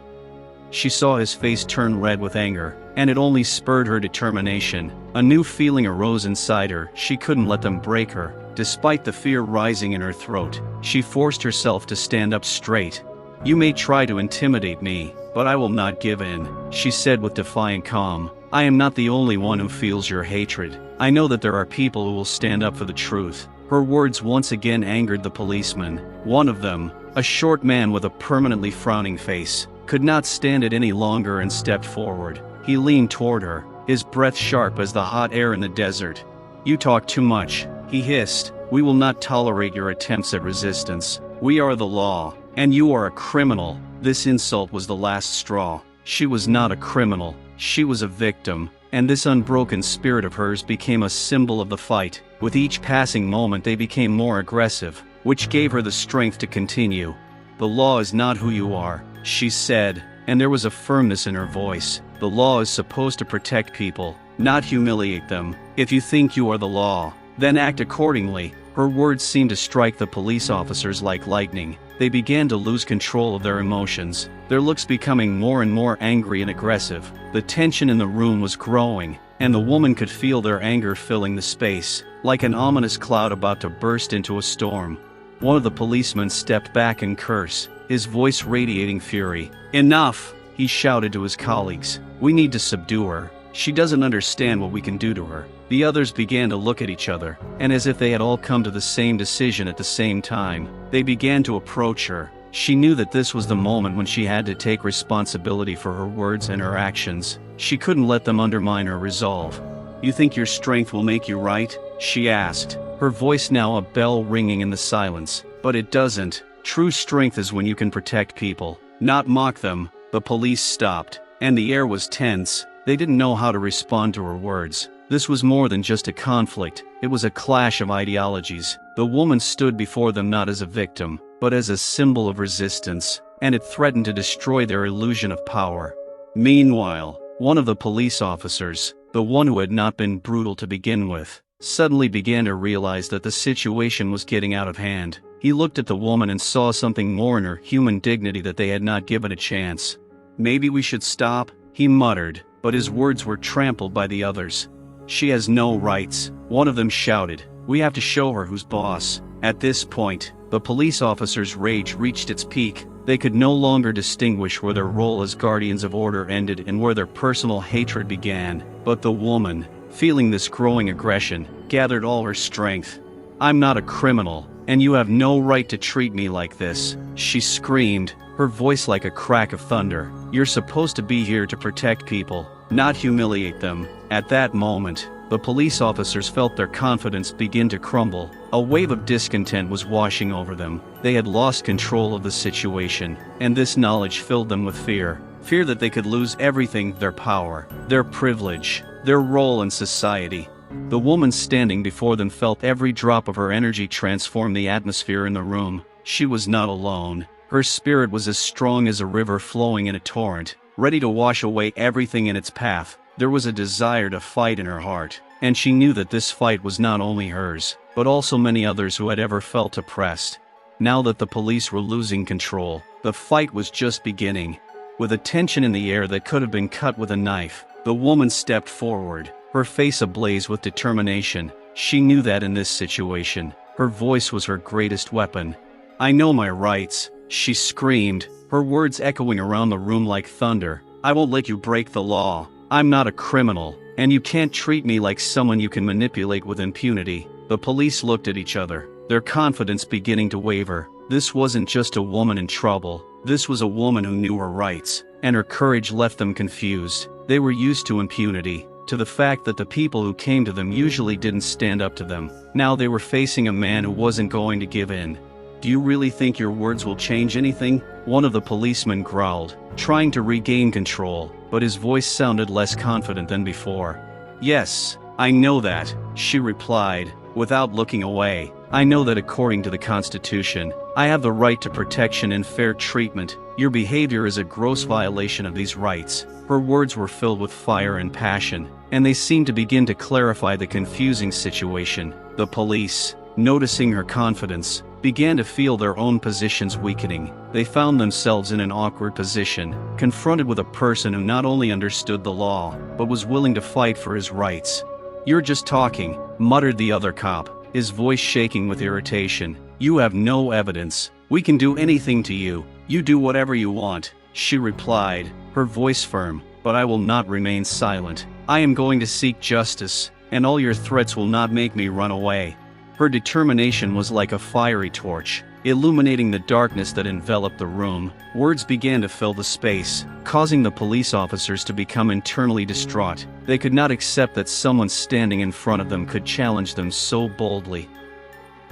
She saw his face turn red with anger, and it only spurred her determination. A new feeling arose inside her. She couldn't let them break her. Despite the fear rising in her throat, she forced herself to stand up straight. "You may try to intimidate me, but I will not give in," she said with defiant calm. "I am not the only one who feels your hatred. I know that there are people who will stand up for the truth." Her words once again angered the policeman. One of them, a short man with a permanently frowning face, could not stand it any longer and stepped forward. He leaned toward her, his breath sharp as the hot air in the desert. "You talk too much," he hissed. "We will not tolerate your attempts at resistance. We are the law, and you are a criminal." This insult was the last straw. She was not a criminal, she was a victim, and this unbroken spirit of hers became a symbol of the fight. With each passing moment they became more aggressive, which gave her the strength to continue. "The law is not who you are," she said, and there was a firmness in her voice. "The law is supposed to protect people, not humiliate them. If you think you are the law, then act accordingly." Her words seemed to strike the police officers like lightning. They began to lose control of their emotions, their looks becoming more and more angry and aggressive. The tension in the room was growing, and the woman could feel their anger filling the space, like an ominous cloud about to burst into a storm. One of the policemen stepped back and cursed, his voice radiating fury. "Enough!" he shouted to his colleagues. "We need to subdue her. She doesn't understand what we can do to her." The others began to look at each other, and as if they had all come to the same decision at the same time, they began to approach her. She knew that this was the moment when she had to take responsibility for her words and her actions. She couldn't let them undermine her resolve. "You think your strength will make you right?" she asked, her voice now a bell ringing in the silence. "But it doesn't. True strength is when you can protect people, not mock them." The police stopped, and the air was tense. They didn't know how to respond to her words. This was more than just a conflict, it was a clash of ideologies. The woman stood before them not as a victim, but as a symbol of resistance, and it threatened to destroy their illusion of power. Meanwhile, one of the police officers, the one who had not been brutal to begin with, suddenly began to realize that the situation was getting out of hand. He looked at the woman and saw something more in her human dignity that they had not given a chance. "Maybe we should stop," he muttered, but his words were trampled by the others. "She has no rights," one of them shouted. "We have to show her who's boss." At this point, the police officers' rage reached its peak. They could no longer distinguish where their role as guardians of order ended and where their personal hatred began. But the woman, feeling this growing aggression, gathered all her strength. I'm not a criminal, and you have no right to treat me like this," she screamed, her voice like a crack of thunder. "You're supposed to be here to protect people, not humiliate them." At that moment, the police officers felt their confidence begin to crumble. A wave of discontent was washing over them. They had lost control of the situation, and this knowledge filled them with fear. Fear that they could lose everything: their power, their privilege, their role in society. The woman standing before them felt every drop of her energy transform the atmosphere in the room. She was not alone. Her spirit was as strong as a river flowing in a torrent, ready to wash away everything in its path. There was a desire to fight in her heart, and she knew that this fight was not only hers, but also many others who had ever felt oppressed. Now that the police were losing control, the fight was just beginning. With a tension in the air that could have been cut with a knife, the woman stepped forward, her face ablaze with determination. She knew that in this situation, her voice was her greatest weapon. "I know my rights," she screamed, her words echoing around the room like thunder. "I won't let you break the law. I'm not a criminal, and you can't treat me like someone you can manipulate with impunity." The police looked at each other, their confidence beginning to waver. This wasn't just a woman in trouble. This was a woman who knew her rights, and her courage left them confused. They were used to impunity, to the fact that the people who came to them usually didn't stand up to them. Now they were facing a man who wasn't going to give in. "Do you really think your words will change anything?" one of the policemen growled, trying to regain control, but his voice sounded less confident than before. "Yes, I know that," she replied, without looking away. "I know that according to the Constitution, I have the right to protection and fair treatment. Your behavior is a gross violation of these rights." Her words were filled with fire and passion, and they seemed to begin to clarify the confusing situation. The police, noticing her confidence, began to feel their own positions weakening. They found themselves in an awkward position, confronted with a person who not only understood the law, but was willing to fight for his rights. "You're just talking," muttered the other cop, his voice shaking with irritation. "You have no evidence. We can do anything to you. You do whatever you want," she replied, her voice firm. "But I will not remain silent. I am going to seek justice, and all your threats will not make me run away." Her determination was like a fiery torch, illuminating the darkness that enveloped the room. Words began to fill the space, causing the police officers to become internally distraught. They could not accept that someone standing in front of them could challenge them so boldly.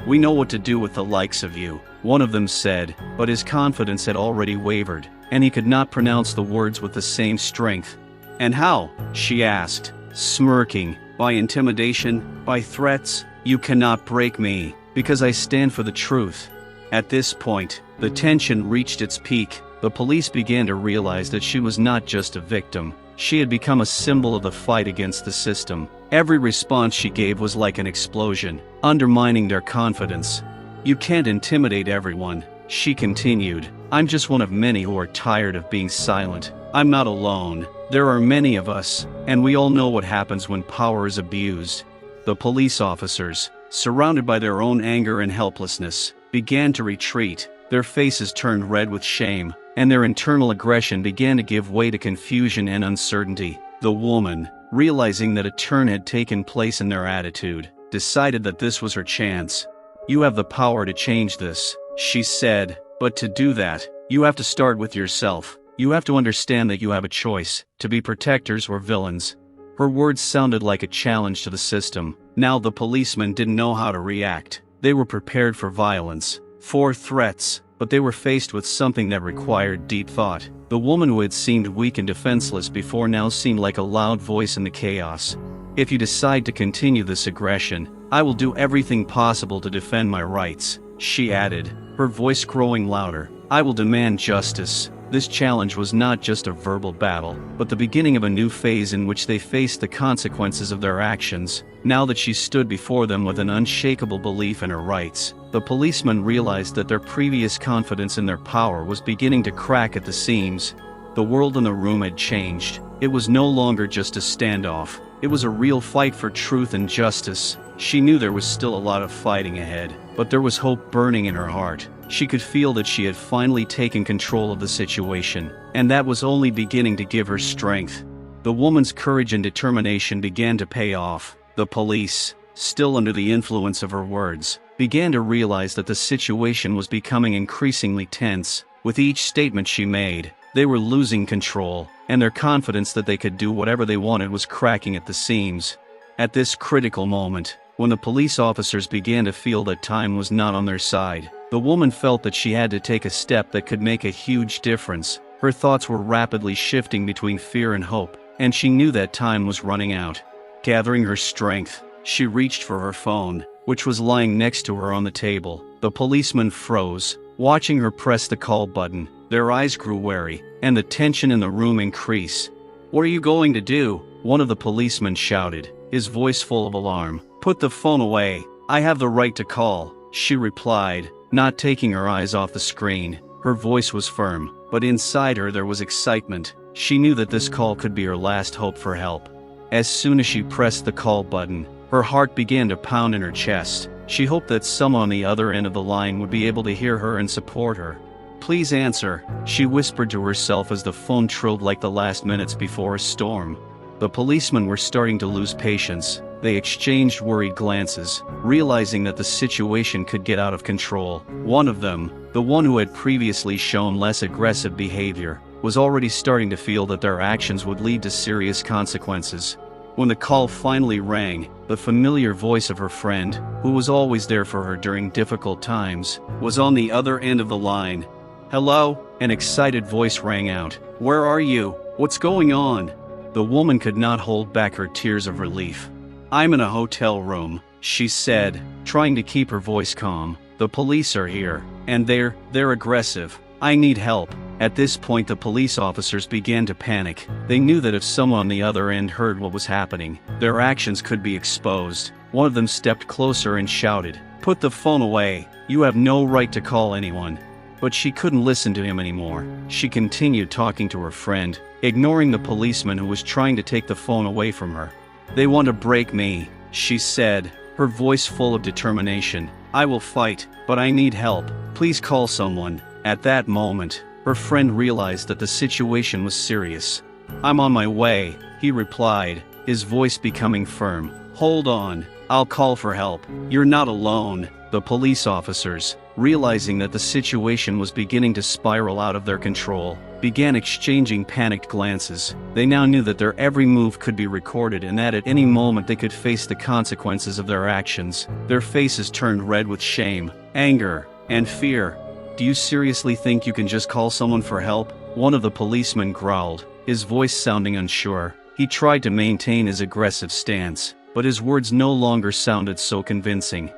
"We know what to do with the likes of you," one of them said, but his confidence had already wavered, and he could not pronounce the words with the same strength. "And how?" she asked, smirking. "By intimidation? By threats? You cannot break me, because I stand for the truth." At this point, the tension reached its peak. The police began to realize that she was not just a victim. She had become a symbol of the fight against the system. Every response she gave was like an explosion, undermining their confidence. "You can't intimidate everyone," she continued. "I'm just one of many who are tired of being silent. I'm not alone. There are many of us, and we all know what happens when power is abused." The police officers, surrounded by their own anger and helplessness, began to retreat. Their faces turned red with shame, and their internal aggression began to give way to confusion and uncertainty. The woman, realizing that a turn had taken place in their attitude, decided that this was her chance. "You have the power to change this," she said, "but to do that, you have to start with yourself. You have to understand that you have a choice, to be protectors or villains." Her words sounded like a challenge to the system. Now the policemen didn't know how to react. They were prepared for violence, for threats, but they were faced with something that required deep thought. The woman who had seemed weak and defenseless before now seemed like a loud voice in the chaos. "If you decide to continue this aggression, I will do everything possible to defend my rights," she added, her voice growing louder. "I will demand justice." This challenge was not just a verbal battle, but the beginning of a new phase in which they faced the consequences of their actions. Now that she stood before them with an unshakable belief in her rights, the policemen realized that their previous confidence in their power was beginning to crack at the seams. The world in the room had changed. It was no longer just a standoff. It was a real fight for truth and justice. She knew there was still a lot of fighting ahead, but there was hope burning in her heart. She could feel that she had finally taken control of the situation, and that was only beginning to give her strength. The woman's courage and determination began to pay off. The police, still under the influence of her words, began to realize that the situation was becoming increasingly tense. With each statement she made, they were losing control, and their confidence that they could do whatever they wanted was cracking at the seams. At this critical moment, when the police officers began to feel that time was not on their side, the woman felt that she had to take a step that could make a huge difference. Her thoughts were rapidly shifting between fear and hope, and she knew that time was running out. Gathering her strength, she reached for her phone, which was lying next to her on the table. The policeman froze, watching her press the call button. Their eyes grew wary, and the tension in the room increased. "What are you going to do?" one of the policemen shouted, his voice full of alarm. "Put the phone away. I have the right to call," she replied, not taking her eyes off the screen. Her voice was firm, but inside her there was excitement. She knew that this call could be her last hope for help. As soon as she pressed the call button, her heart began to pound in her chest. She hoped that someone on the other end of the line would be able to hear her and support her. "Please answer," she whispered to herself as the phone trilled like the last minutes before a storm. The policemen were starting to lose patience. They exchanged worried glances, realizing that the situation could get out of control. One of them, the one who had previously shown less aggressive behavior, was already starting to feel that their actions would lead to serious consequences. When the call finally rang, the familiar voice of her friend, who was always there for her during difficult times, was on the other end of the line. "Hello?" An excited voice rang out. "Where are you? What's going on?" The woman could not hold back her tears of relief. "I'm in a hotel room," she said, trying to keep her voice calm. "The police are here, and they're aggressive. I need help." At this point the police officers began to panic. They knew that if someone on the other end heard what was happening, their actions could be exposed. One of them stepped closer and shouted, "Put the phone away. You have no right to call anyone." But she couldn't listen to him anymore. She continued talking to her friend, ignoring the policeman who was trying to take the phone away from her. "They want to break me," she said, her voice full of determination. "I will fight, but I need help. Please call someone." At that moment, her friend realized that the situation was serious. "I'm on my way," he replied, his voice becoming firm. "Hold on, I'll call for help. You're not alone." The police officers, realizing that the situation was beginning to spiral out of their control, began exchanging panicked glances. They now knew that their every move could be recorded and that at any moment they could face the consequences of their actions. Their faces turned red with shame, anger, and fear. "Do you seriously think you can just call someone for help?" one of the policemen growled, his voice sounding unsure. He tried to maintain his aggressive stance, but his words no longer sounded so convincing.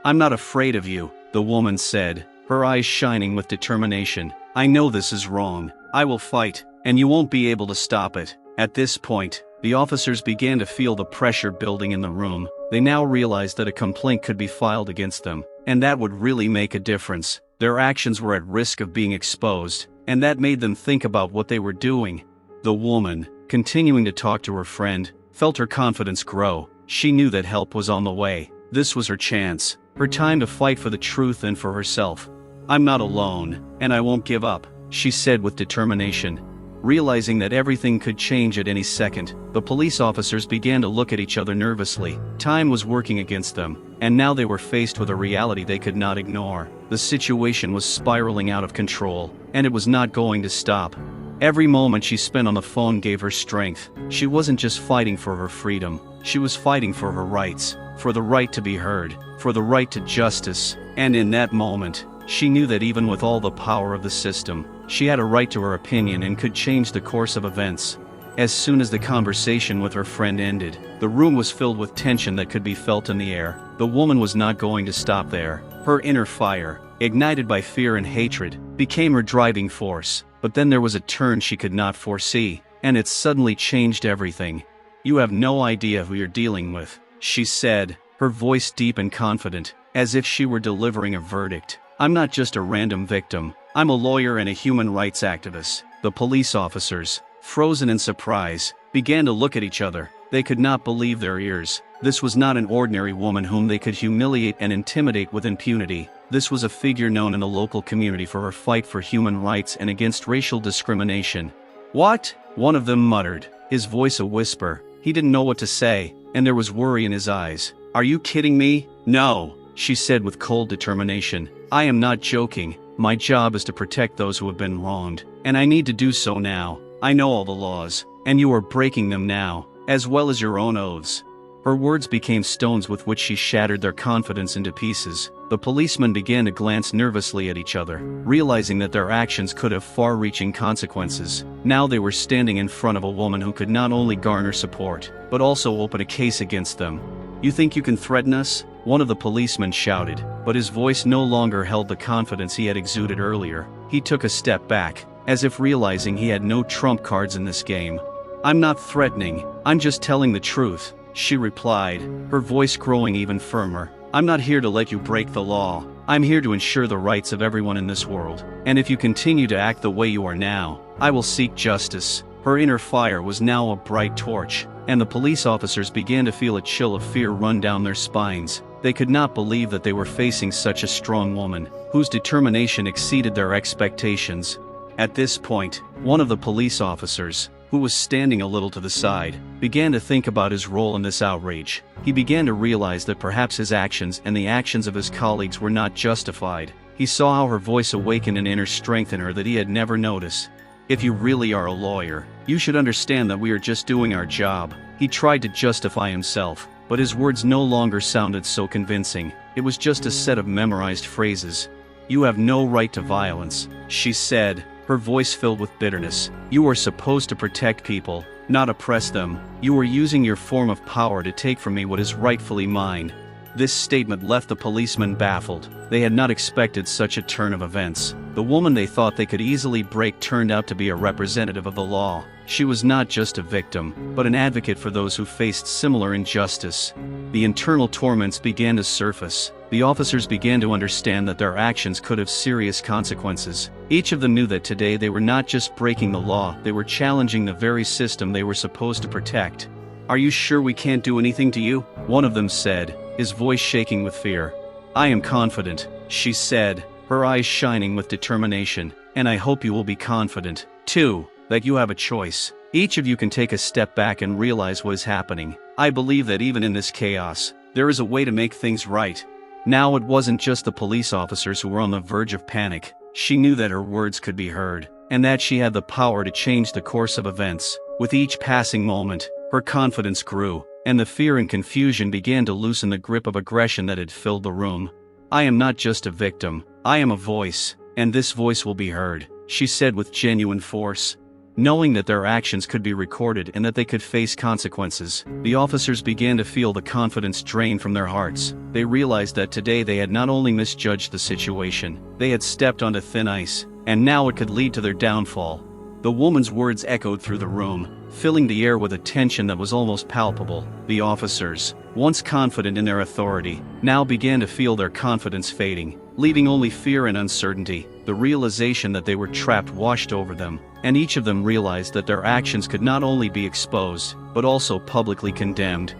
"I'm not afraid of you," the woman said, her eyes shining with determination. "I know this is wrong. I will fight, and you won't be able to stop it." At this point, the officers began to feel the pressure building in the room. They now realized that a complaint could be filed against them, and that would really make a difference. Their actions were at risk of being exposed, and that made them think about what they were doing. The woman, continuing to talk to her friend, felt her confidence grow. She knew that help was on the way. This was her chance, her time to fight for the truth and for herself. "I'm not alone, and I won't give up," she said with determination. Realizing that everything could change at any second, the police officers began to look at each other nervously. Time was working against them, and now they were faced with a reality they could not ignore. The situation was spiraling out of control, and it was not going to stop. Every moment she spent on the phone gave her strength. She wasn't just fighting for her freedom, she was fighting for her rights, for the right to be heard, for the right to justice. And in that moment, she knew that even with all the power of the system, she had a right to her opinion and could change the course of events. As soon as the conversation with her friend ended, the room was filled with tension that could be felt in the air. The woman was not going to stop there. Her inner fire, ignited by fear and hatred, became her driving force. But then there was a turn she could not foresee, and it suddenly changed everything. "You have no idea who you're dealing with," she said, her voice deep and confident, as if she were delivering a verdict. "I'm not just a random victim. I'm a lawyer and a human rights activist." The police officers, frozen in surprise, began to look at each other. They could not believe their ears. This was not an ordinary woman whom they could humiliate and intimidate with impunity. This was a figure known in the local community for her fight for human rights and against racial discrimination. "What?" one of them muttered, his voice a whisper. He didn't know what to say, and there was worry in his eyes. Are you kidding me? No, she said with cold determination. I am not joking. My job is to protect those who have been wronged, and I need to do so now. I know all the laws, and you are breaking them now, as well as your own oaths. Her words became stones with which she shattered their confidence into pieces. The policemen began to glance nervously at each other, realizing that their actions could have far-reaching consequences. Now they were standing in front of a woman who could not only garner support, but also open a case against them. You think you can threaten us? One of the policemen shouted, but his voice no longer held the confidence he had exuded earlier. He took a step back, as if realizing he had no trump cards in this game. I'm not threatening, I'm just telling the truth, she replied, her voice growing even firmer. I'm not here to let you break the law. I'm here to ensure the rights of everyone in this world. And if you continue to act the way you are now, I will seek justice. Her inner fire was now a bright torch, and the police officers began to feel a chill of fear run down their spines. They could not believe that they were facing such a strong woman, whose determination exceeded their expectations. At this point, one of the police officers, who was standing a little to the side, began to think about his role in this outrage. He began to realize that perhaps his actions and the actions of his colleagues were not justified. He saw how her voice awakened an inner strength in her that he had never noticed. If you really are a lawyer, you should understand that we are just doing our job. He tried to justify himself, but his words no longer sounded so convincing. It was just a set of memorized phrases. You have no right to violence, she said, her voice filled with bitterness. You are supposed to protect people, not oppress them. You are using your form of power to take from me what is rightfully mine. This statement left the policemen baffled. They had not expected such a turn of events. The woman they thought they could easily break turned out to be a representative of the law. She was not just a victim, but an advocate for those who faced similar injustice. The internal torments began to surface. The officers began to understand that their actions could have serious consequences. Each of them knew that today they were not just breaking the law, they were challenging the very system they were supposed to protect. Are you sure we can't do anything to you? One of them said, his voice shaking with fear. I am confident, she said, her eyes shining with determination, and I hope you will be confident, too, that you have a choice. Each of you can take a step back and realize what is happening. I believe that even in this chaos, there is a way to make things right. Now it wasn't just the police officers who were on the verge of panic. She knew that her words could be heard, and that she had the power to change the course of events. With each passing moment, her confidence grew, and the fear and confusion began to loosen the grip of aggression that had filled the room. I am not just a victim, I am a voice, and this voice will be heard, she said with genuine force. Knowing that their actions could be recorded and that they could face consequences, the officers began to feel the confidence drain from their hearts. They realized that today they had not only misjudged the situation, they had stepped onto thin ice, and now it could lead to their downfall. The woman's words echoed through the room, filling the air with a tension that was almost palpable. The officers, once confident in their authority, now began to feel their confidence fading, leaving only fear and uncertainty. The realization that they were trapped washed over them, and each of them realized that their actions could not only be exposed, but also publicly condemned.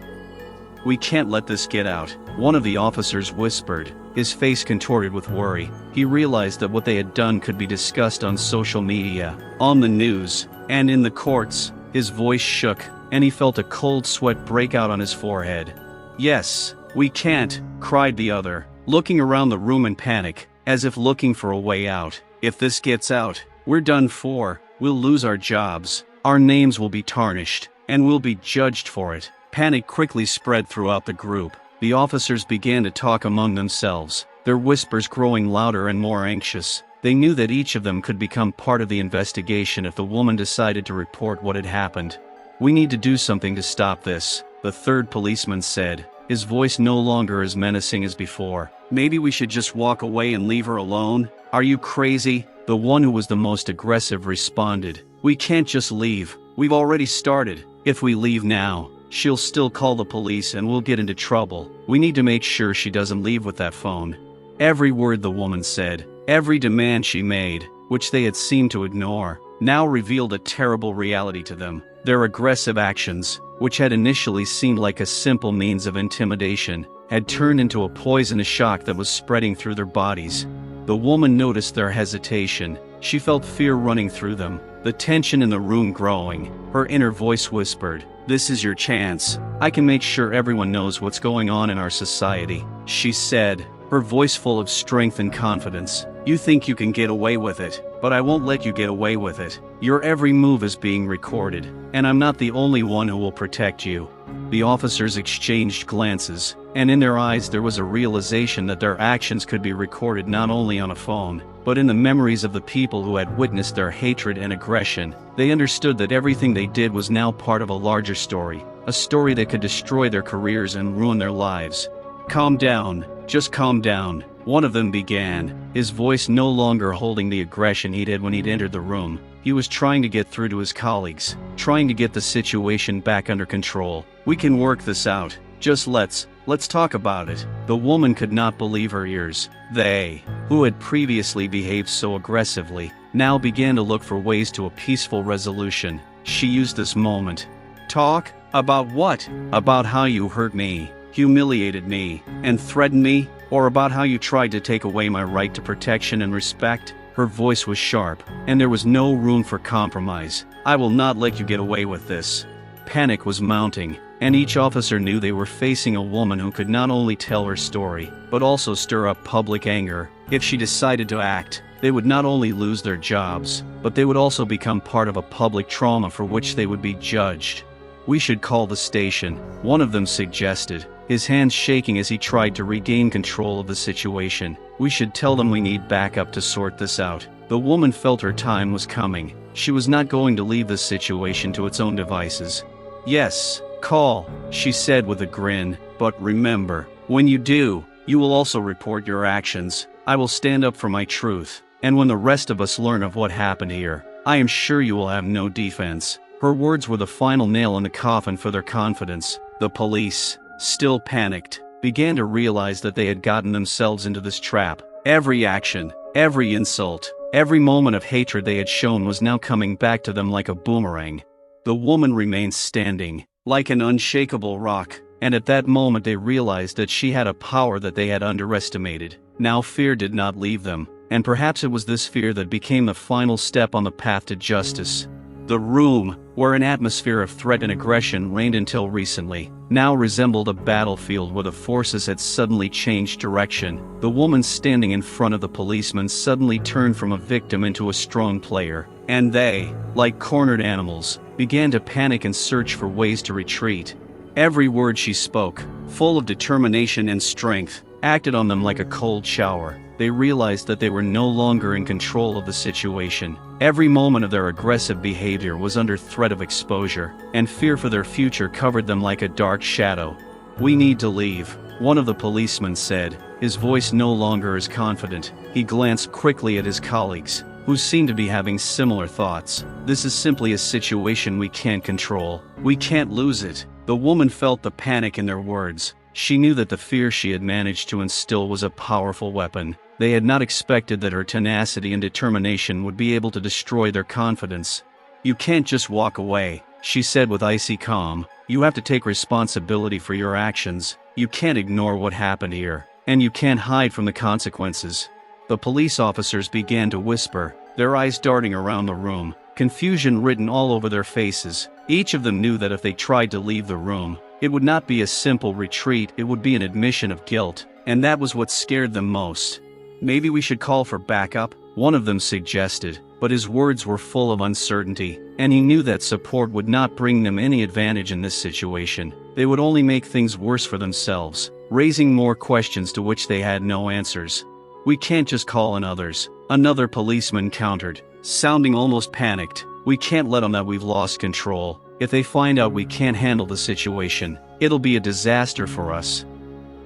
We can't let this get out, one of the officers whispered, his face contorted with worry. He realized that what they had done could be discussed on social media, on the news, and in the courts. His voice shook, and he felt a cold sweat break out on his forehead. Yes, we can't, cried the other, looking around the room in panic, as if looking for a way out. If this gets out, we're done for. We'll lose our jobs, our names will be tarnished, and we'll be judged for it. Panic quickly spread throughout the group. The officers began to talk among themselves, their whispers growing louder and more anxious. They knew that each of them could become part of the investigation if the woman decided to report what had happened. We need to do something to stop this, the third policeman said, his voice no longer as menacing as before. Maybe we should just walk away and leave her alone? Are you crazy? The one who was the most aggressive responded. We can't just leave. We've already started. If we leave now, she'll still call the police and we'll get into trouble. We need to make sure she doesn't leave with that phone. Every word the woman said, every demand she made, which they had seemed to ignore, now revealed a terrible reality to them. Their aggressive actions, which had initially seemed like a simple means of intimidation, had turned into a poisonous shock that was spreading through their bodies. The woman noticed their hesitation. She felt fear running through them. the tension in the room growing. Her inner voice whispered, "This is your chance. I can make sure everyone knows what's going on in our society," she said, her voice full of strength and confidence. "You think you can get away with it, but I won't let you get away with it. Your every move is being recorded, and I'm not the only one who will protect you." The officers exchanged glances, and in their eyes there was a realization that their actions could be recorded not only on a phone, but in the memories of the people who had witnessed their hatred and aggression. They understood that everything they did was now part of a larger story, a story that could destroy their careers and ruin their lives. "Calm down, just calm down," one of them began, his voice no longer holding the aggression he'd had when he'd entered the room. He was trying to get through to his colleagues, trying to get the situation back under control. "We can work this out. Just let's talk about it." The woman could not believe her ears. They, who had previously behaved so aggressively, now began to look for ways to a peaceful resolution. She used this moment. "Talk? About what? About how you hurt me, humiliated me, and threatened me? Or about how you tried to take away my right to protection and respect?" Her voice was sharp, and there was no room for compromise. "I will not let you get away with this." Panic was mounting, and each officer knew they were facing a woman who could not only tell her story, but also stir up public anger. If she decided to act, they would not only lose their jobs, but they would also become part of a public trauma for which they would be judged. "We should call the station," one of them suggested, his hands shaking as he tried to regain control of the situation. "We should tell them we need backup to sort this out." The woman felt her time was coming. She was not going to leave the situation to its own devices. "Yes, call," she said with a grin, "but remember, when you do, you will also report your actions. I will stand up for my truth, and when the rest of us learn of what happened here, I am sure you will have no defense." Her words were the final nail in the coffin for their confidence. The police, still panicked, began to realize that they had gotten themselves into this trap. Every action, every insult, every moment of hatred they had shown was now coming back to them like a boomerang. The woman remained standing, like an unshakable rock, and at that moment they realized that she had a power that they had underestimated. Now fear did not leave them, and perhaps it was this fear that became the final step on the path to justice. The room, where an atmosphere of threat and aggression reigned until recently, now resembled a battlefield where the forces had suddenly changed direction. The woman standing in front of the policeman suddenly turned from a victim into a strong player, and they, like cornered animals, began to panic and search for ways to retreat. Every word she spoke, full of determination and strength, acted on them like a cold shower. They realized that they were no longer in control of the situation. Every moment of their aggressive behavior was under threat of exposure, and fear for their future covered them like a dark shadow. "We need to leave," one of the policemen said, his voice no longer as confident. He glanced quickly at his colleagues, who seemed to be having similar thoughts. "This is simply a situation we can't control. We can't lose it." The woman felt the panic in their words. She knew that the fear she had managed to instill was a powerful weapon. They had not expected that her tenacity and determination would be able to destroy their confidence. "You can't just walk away," she said with icy calm. "You have to take responsibility for your actions. You can't ignore what happened here, and you can't hide from the consequences." The police officers began to whisper, their eyes darting around the room, confusion written all over their faces. Each of them knew that if they tried to leave the room, it would not be a simple retreat, it would be an admission of guilt, and that was what scared them most. "Maybe we should call for backup," one of them suggested, but his words were full of uncertainty, and he knew that support would not bring them any advantage in this situation. They would only make things worse for themselves, raising more questions to which they had no answers. "We can't just call in others," another policeman countered, sounding almost panicked. "We can't let them know that we've lost control. If they find out we can't handle the situation, it'll be a disaster for us."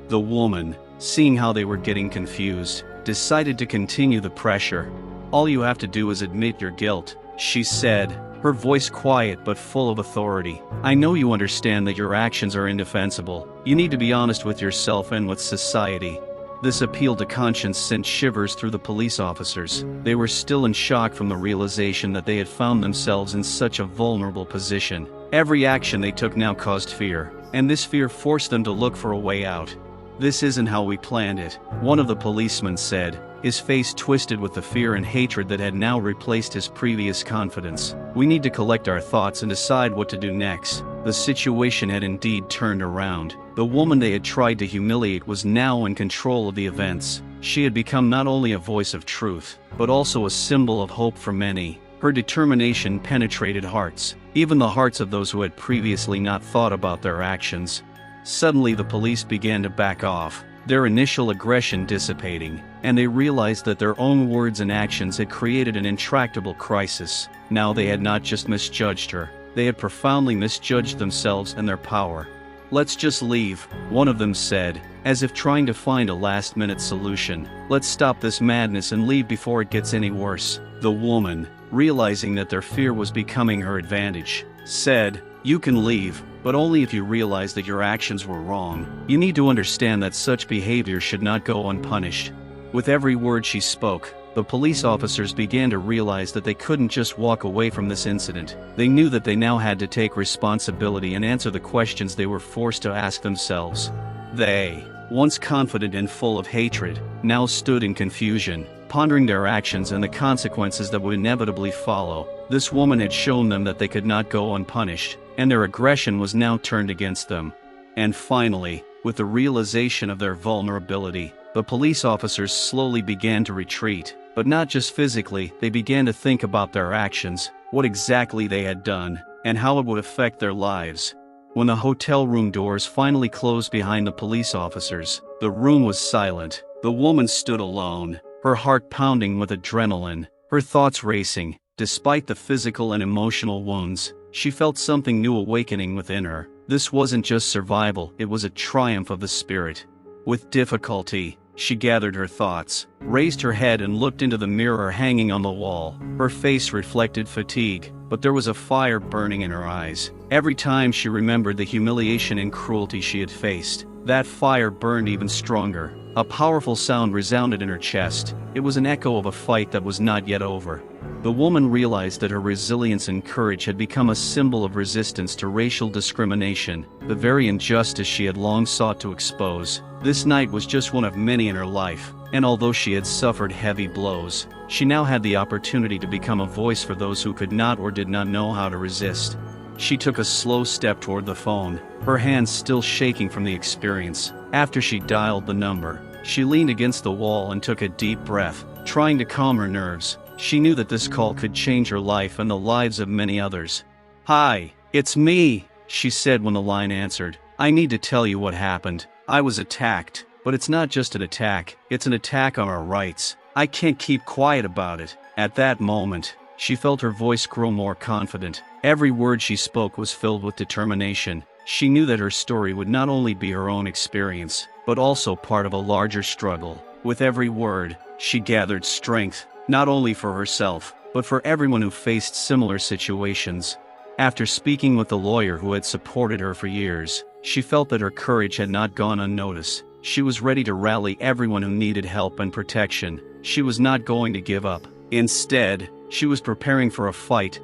The woman, seeing how they were getting confused, decided to continue the pressure. "All you have to do is admit your guilt," she said, her voice quiet but full of authority. "I know you understand that your actions are indefensible. You need to be honest with yourself and with society." This appeal to conscience sent shivers through the police officers. They were still in shock from the realization that they had found themselves in such a vulnerable position. Every action they took now caused fear, and this fear forced them to look for a way out. "This isn't how we planned it," one of the policemen said, his face twisted with the fear and hatred that had now replaced his previous confidence. We need to collect our thoughts and decide what to do next. The situation had indeed turned around. The woman they had tried to humiliate was now in control of the events. She had become not only a voice of truth, but also a symbol of hope for many. Her determination penetrated hearts, even the hearts of those who had previously not thought about their actions. Suddenly the police began to back off, their initial aggression dissipating, and they realized that their own words and actions had created an intractable crisis. Now they had not just misjudged her, they had profoundly misjudged themselves and their power. "Let's just leave," one of them said, as if trying to find a last-minute solution. "Let's stop this madness and leave before it gets any worse." The woman, realizing that their fear was becoming her advantage, said, "You can leave, but only if you realize that your actions were wrong. You need to understand that such behavior should not go unpunished." With every word she spoke, the police officers began to realize that they couldn't just walk away from this incident. They knew that they now had to take responsibility and answer the questions they were forced to ask themselves. They, once confident and full of hatred, now stood in confusion, pondering their actions and the consequences that would inevitably follow. This woman had shown them that they could not go unpunished, and their aggression was now turned against them. And finally, with the realization of their vulnerability, the police officers slowly began to retreat. But not just physically, they began to think about their actions, what exactly they had done, and how it would affect their lives. When the hotel room doors finally closed behind the police officers, the room was silent. The woman stood alone, her heart pounding with adrenaline, her thoughts racing. Despite the physical and emotional wounds, she felt something new awakening within her. This wasn't just survival, it was a triumph of the spirit. With difficulty, she gathered her thoughts, raised her head and looked into the mirror hanging on the wall. Her face reflected fatigue, but there was a fire burning in her eyes. Every time she remembered the humiliation and cruelty she had faced, that fire burned even stronger. A powerful sound resounded in her chest. It was an echo of a fight that was not yet over. The woman realized that her resilience and courage had become a symbol of resistance to racial discrimination, the very injustice she had long sought to expose. This night was just one of many in her life, and although she had suffered heavy blows, she now had the opportunity to become a voice for those who could not or did not know how to resist. She took a slow step toward the phone, her hands still shaking from the experience. After she dialed the number, she leaned against the wall and took a deep breath, trying to calm her nerves. She knew that this call could change her life and the lives of many others. "Hi, it's me," she said when the line answered. "I need to tell you what happened. I was attacked, but it's not just an attack, it's an attack on our rights. I can't keep quiet about it." At that moment, she felt her voice grow more confident. Every word she spoke was filled with determination. She knew that her story would not only be her own experience, but also part of a larger struggle. With every word, she gathered strength, not only for herself, but for everyone who faced similar situations. After speaking with the lawyer who had supported her for years, she felt that her courage had not gone unnoticed. She was ready to rally everyone who needed help and protection. She was not going to give up. Instead, she was preparing for a fight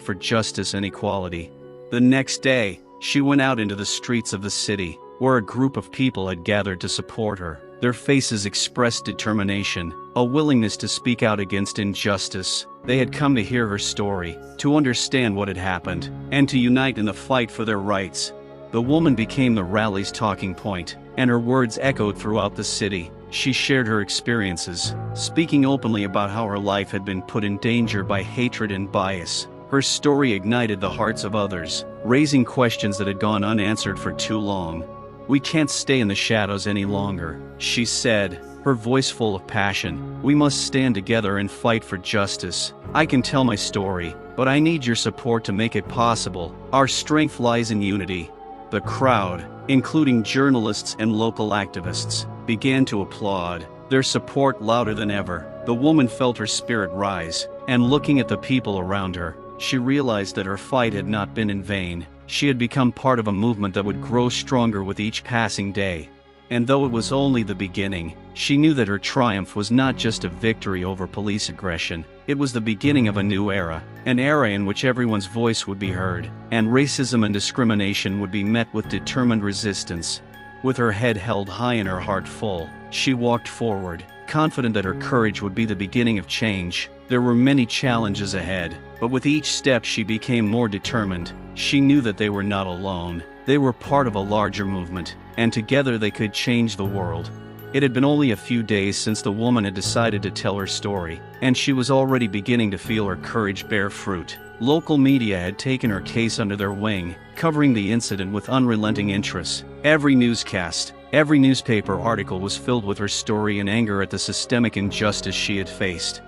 for justice and equality. The next day, she went out into the streets of the city, where a group of people had gathered to support her. Their faces expressed determination, a willingness to speak out against injustice. They had come to hear her story, to understand what had happened, and to unite in the fight for their rights. The woman became the rally's talking point, and her words echoed throughout the city. She shared her experiences, speaking openly about how her life had been put in danger by hatred and bias. Her story ignited the hearts of others, raising questions that had gone unanswered for too long. "We can't stay in the shadows any longer," she said, her voice full of passion. "We must stand together and fight for justice. I can tell my story, but I need your support to make it possible. Our strength lies in unity." The crowd, including journalists and local activists, began to applaud, their support louder than ever. The woman felt her spirit rise, and looking at the people around her, she realized that her fight had not been in vain. She had become part of a movement that would grow stronger with each passing day. And though it was only the beginning, she knew that her triumph was not just a victory over police aggression, it was the beginning of a new era, an era in which everyone's voice would be heard, and racism and discrimination would be met with determined resistance. With her head held high and her heart full, she walked forward, confident that her courage would be the beginning of change. There were many challenges ahead, but with each step she became more determined. She knew that they were not alone. They were part of a larger movement, and together they could change the world. It had been only a few days since the woman had decided to tell her story, and she was already beginning to feel her courage bear fruit. Local media had taken her case under their wing, covering the incident with unrelenting interest. Every newscast, every newspaper article was filled with her story and anger at the systemic injustice she had faced.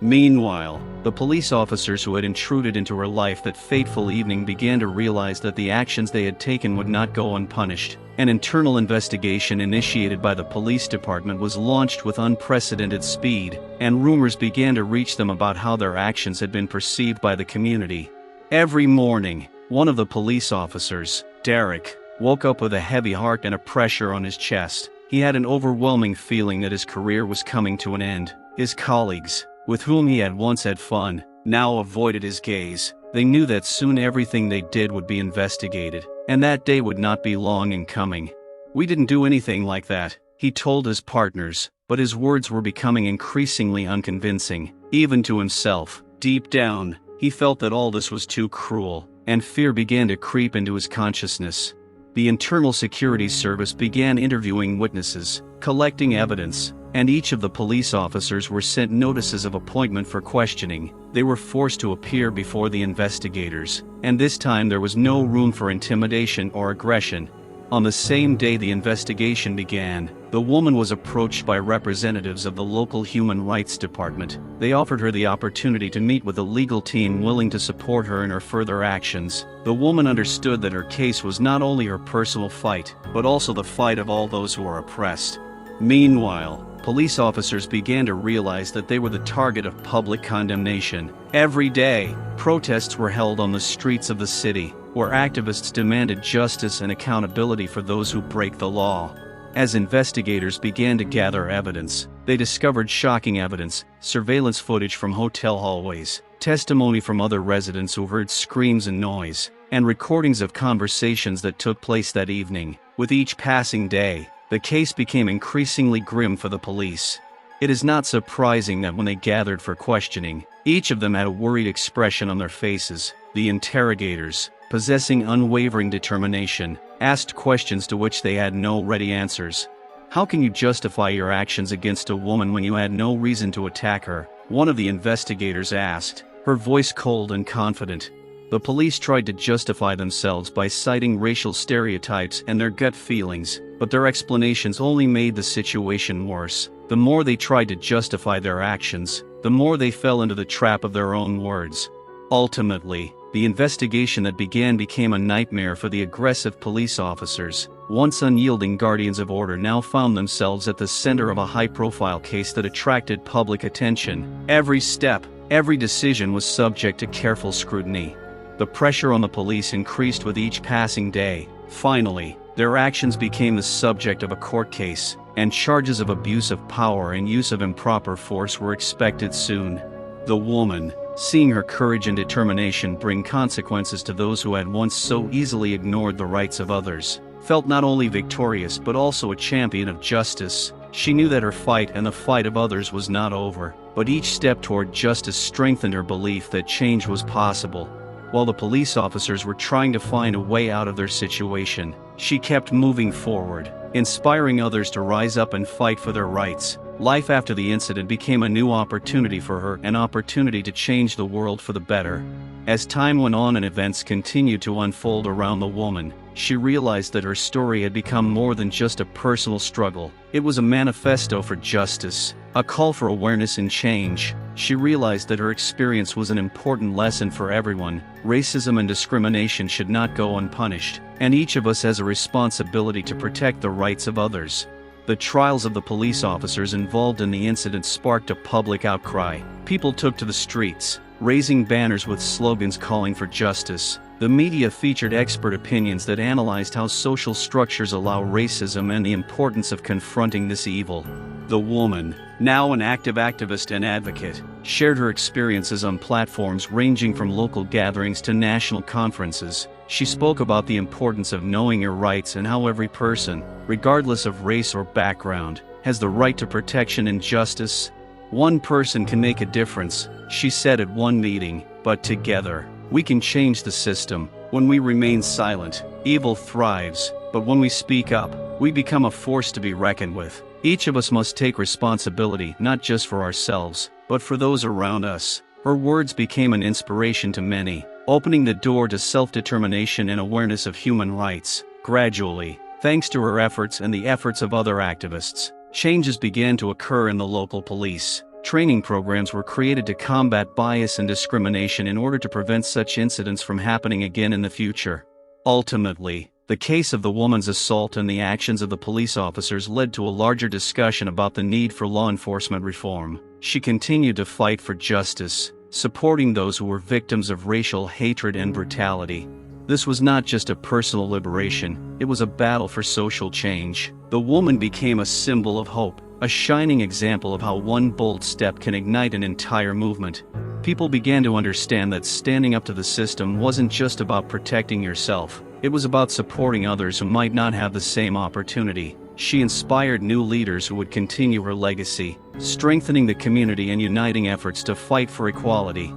Meanwhile, the police officers who had intruded into her life that fateful evening began to realize that the actions they had taken would not go unpunished. An internal investigation initiated by the police department was launched with unprecedented speed, and rumors began to reach them about how their actions had been perceived by the community. Every morning, one of the police officers, Derek, woke up with a heavy heart and a pressure on his chest. He had an overwhelming feeling that his career was coming to an end. His colleagues, with whom he had once had fun, now avoided his gaze. They knew that soon everything they did would be investigated, and that day would not be long in coming. "We didn't do anything like that," he told his partners, but his words were becoming increasingly unconvincing, even to himself. Deep down, he felt that all this was too cruel, and fear began to creep into his consciousness. The Internal Security Service began interviewing witnesses, collecting evidence, and each of the police officers were sent notices of appointment for questioning. They were forced to appear before the investigators, and this time there was no room for intimidation or aggression. On the same day the investigation began, the woman was approached by representatives of the local Human Rights Department. They offered her the opportunity to meet with a legal team willing to support her in her further actions. The woman understood that her case was not only her personal fight, but also the fight of all those who are oppressed. Meanwhile, police officers began to realize that they were the target of public condemnation. Every day, protests were held on the streets of the city, where activists demanded justice and accountability for those who break the law. As investigators began to gather evidence, they discovered shocking evidence: surveillance footage from hotel hallways, testimony from other residents who heard screams and noise, and recordings of conversations that took place that evening. With each passing day, the case became increasingly grim for the police. It is not surprising that when they gathered for questioning, each of them had a worried expression on their faces. The interrogators, possessing unwavering determination, asked questions to which they had no ready answers. "How can you justify your actions against a woman when you had no reason to attack her?" one of the investigators asked, her voice cold and confident. The police tried to justify themselves by citing racial stereotypes and their gut feelings, but their explanations only made the situation worse. The more they tried to justify their actions, the more they fell into the trap of their own words. Ultimately, the investigation that began became a nightmare for the aggressive police officers. Once unyielding guardians of order now found themselves at the center of a high-profile case that attracted public attention. Every step, every decision was subject to careful scrutiny. The pressure on the police increased with each passing day. Finally, their actions became the subject of a court case, and charges of abuse of power and use of improper force were expected soon. The woman, seeing her courage and determination bring consequences to those who had once so easily ignored the rights of others, felt not only victorious but also a champion of justice. She knew that her fight and the fight of others was not over, but each step toward justice strengthened her belief that change was possible. While the police officers were trying to find a way out of their situation, she kept moving forward, inspiring others to rise up and fight for their rights. Life after the incident became a new opportunity for her, an opportunity to change the world for the better. As time went on and events continued to unfold around the woman, she realized that her story had become more than just a personal struggle. It was a manifesto for justice, a call for awareness and change. She realized that her experience was an important lesson for everyone. Racism and discrimination should not go unpunished, and each of us has a responsibility to protect the rights of others. The trials of the police officers involved in the incident sparked a public outcry. People took to the streets, raising banners with slogans calling for justice. The media featured expert opinions that analyzed how social structures allow racism and the importance of confronting this evil. The woman, now an active activist and advocate, shared her experiences on platforms ranging from local gatherings to national conferences. She spoke about the importance of knowing your rights and how every person, regardless of race or background, has the right to protection and justice. One person can make a difference, she said at one meeting, but together, we can change the system. When we remain silent, evil thrives, but when we speak up, we become a force to be reckoned with. Each of us must take responsibility not just for ourselves, but for those around us. Her words became an inspiration to many, opening the door to self-determination and awareness of human rights. Gradually, thanks to her efforts and the efforts of other activists, changes began to occur in the local police. Training programs were created to combat bias and discrimination in order to prevent such incidents from happening again in the future. Ultimately, the case of the woman's assault and the actions of the police officers led to a larger discussion about the need for law enforcement reform. She continued to fight for justice, supporting those who were victims of racial hatred and brutality. This was not just a personal liberation, it was a battle for social change. The woman became a symbol of hope, a shining example of how one bold step can ignite an entire movement. People began to understand that standing up to the system wasn't just about protecting yourself, it was about supporting others who might not have the same opportunity. She inspired new leaders who would continue her legacy, strengthening the community and uniting efforts to fight for equality.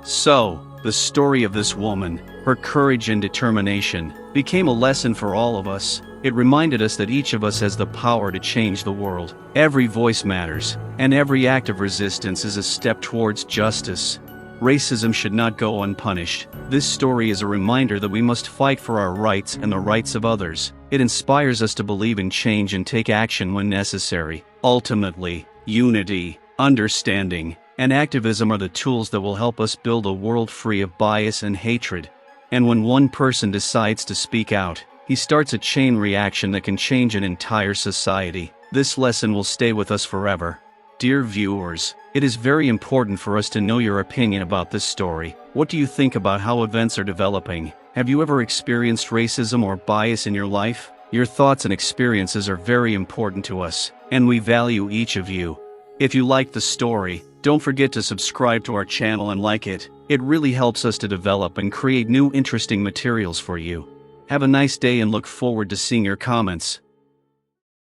So, the story of this woman, her courage and determination, became a lesson for all of us. It reminded us that each of us has the power to change the world. Every voice matters, and every act of resistance is a step towards justice. Racism should not go unpunished. This story is a reminder that we must fight for our rights and the rights of others. It inspires us to believe in change and take action when necessary. Ultimately, unity, understanding, and activism are the tools that will help us build a world free of bias and hatred. And when one person decides to speak out, he starts a chain reaction that can change an entire society. This lesson will stay with us forever. Dear viewers, it is very important for us to know your opinion about this story. What do you think about how events are developing? Have you ever experienced racism or bias in your life? Your thoughts and experiences are very important to us, and we value each of you. If you like the story, don't forget to subscribe to our channel and like it. It really helps us to develop and create new interesting materials for you. Have a nice day and look forward to seeing your comments.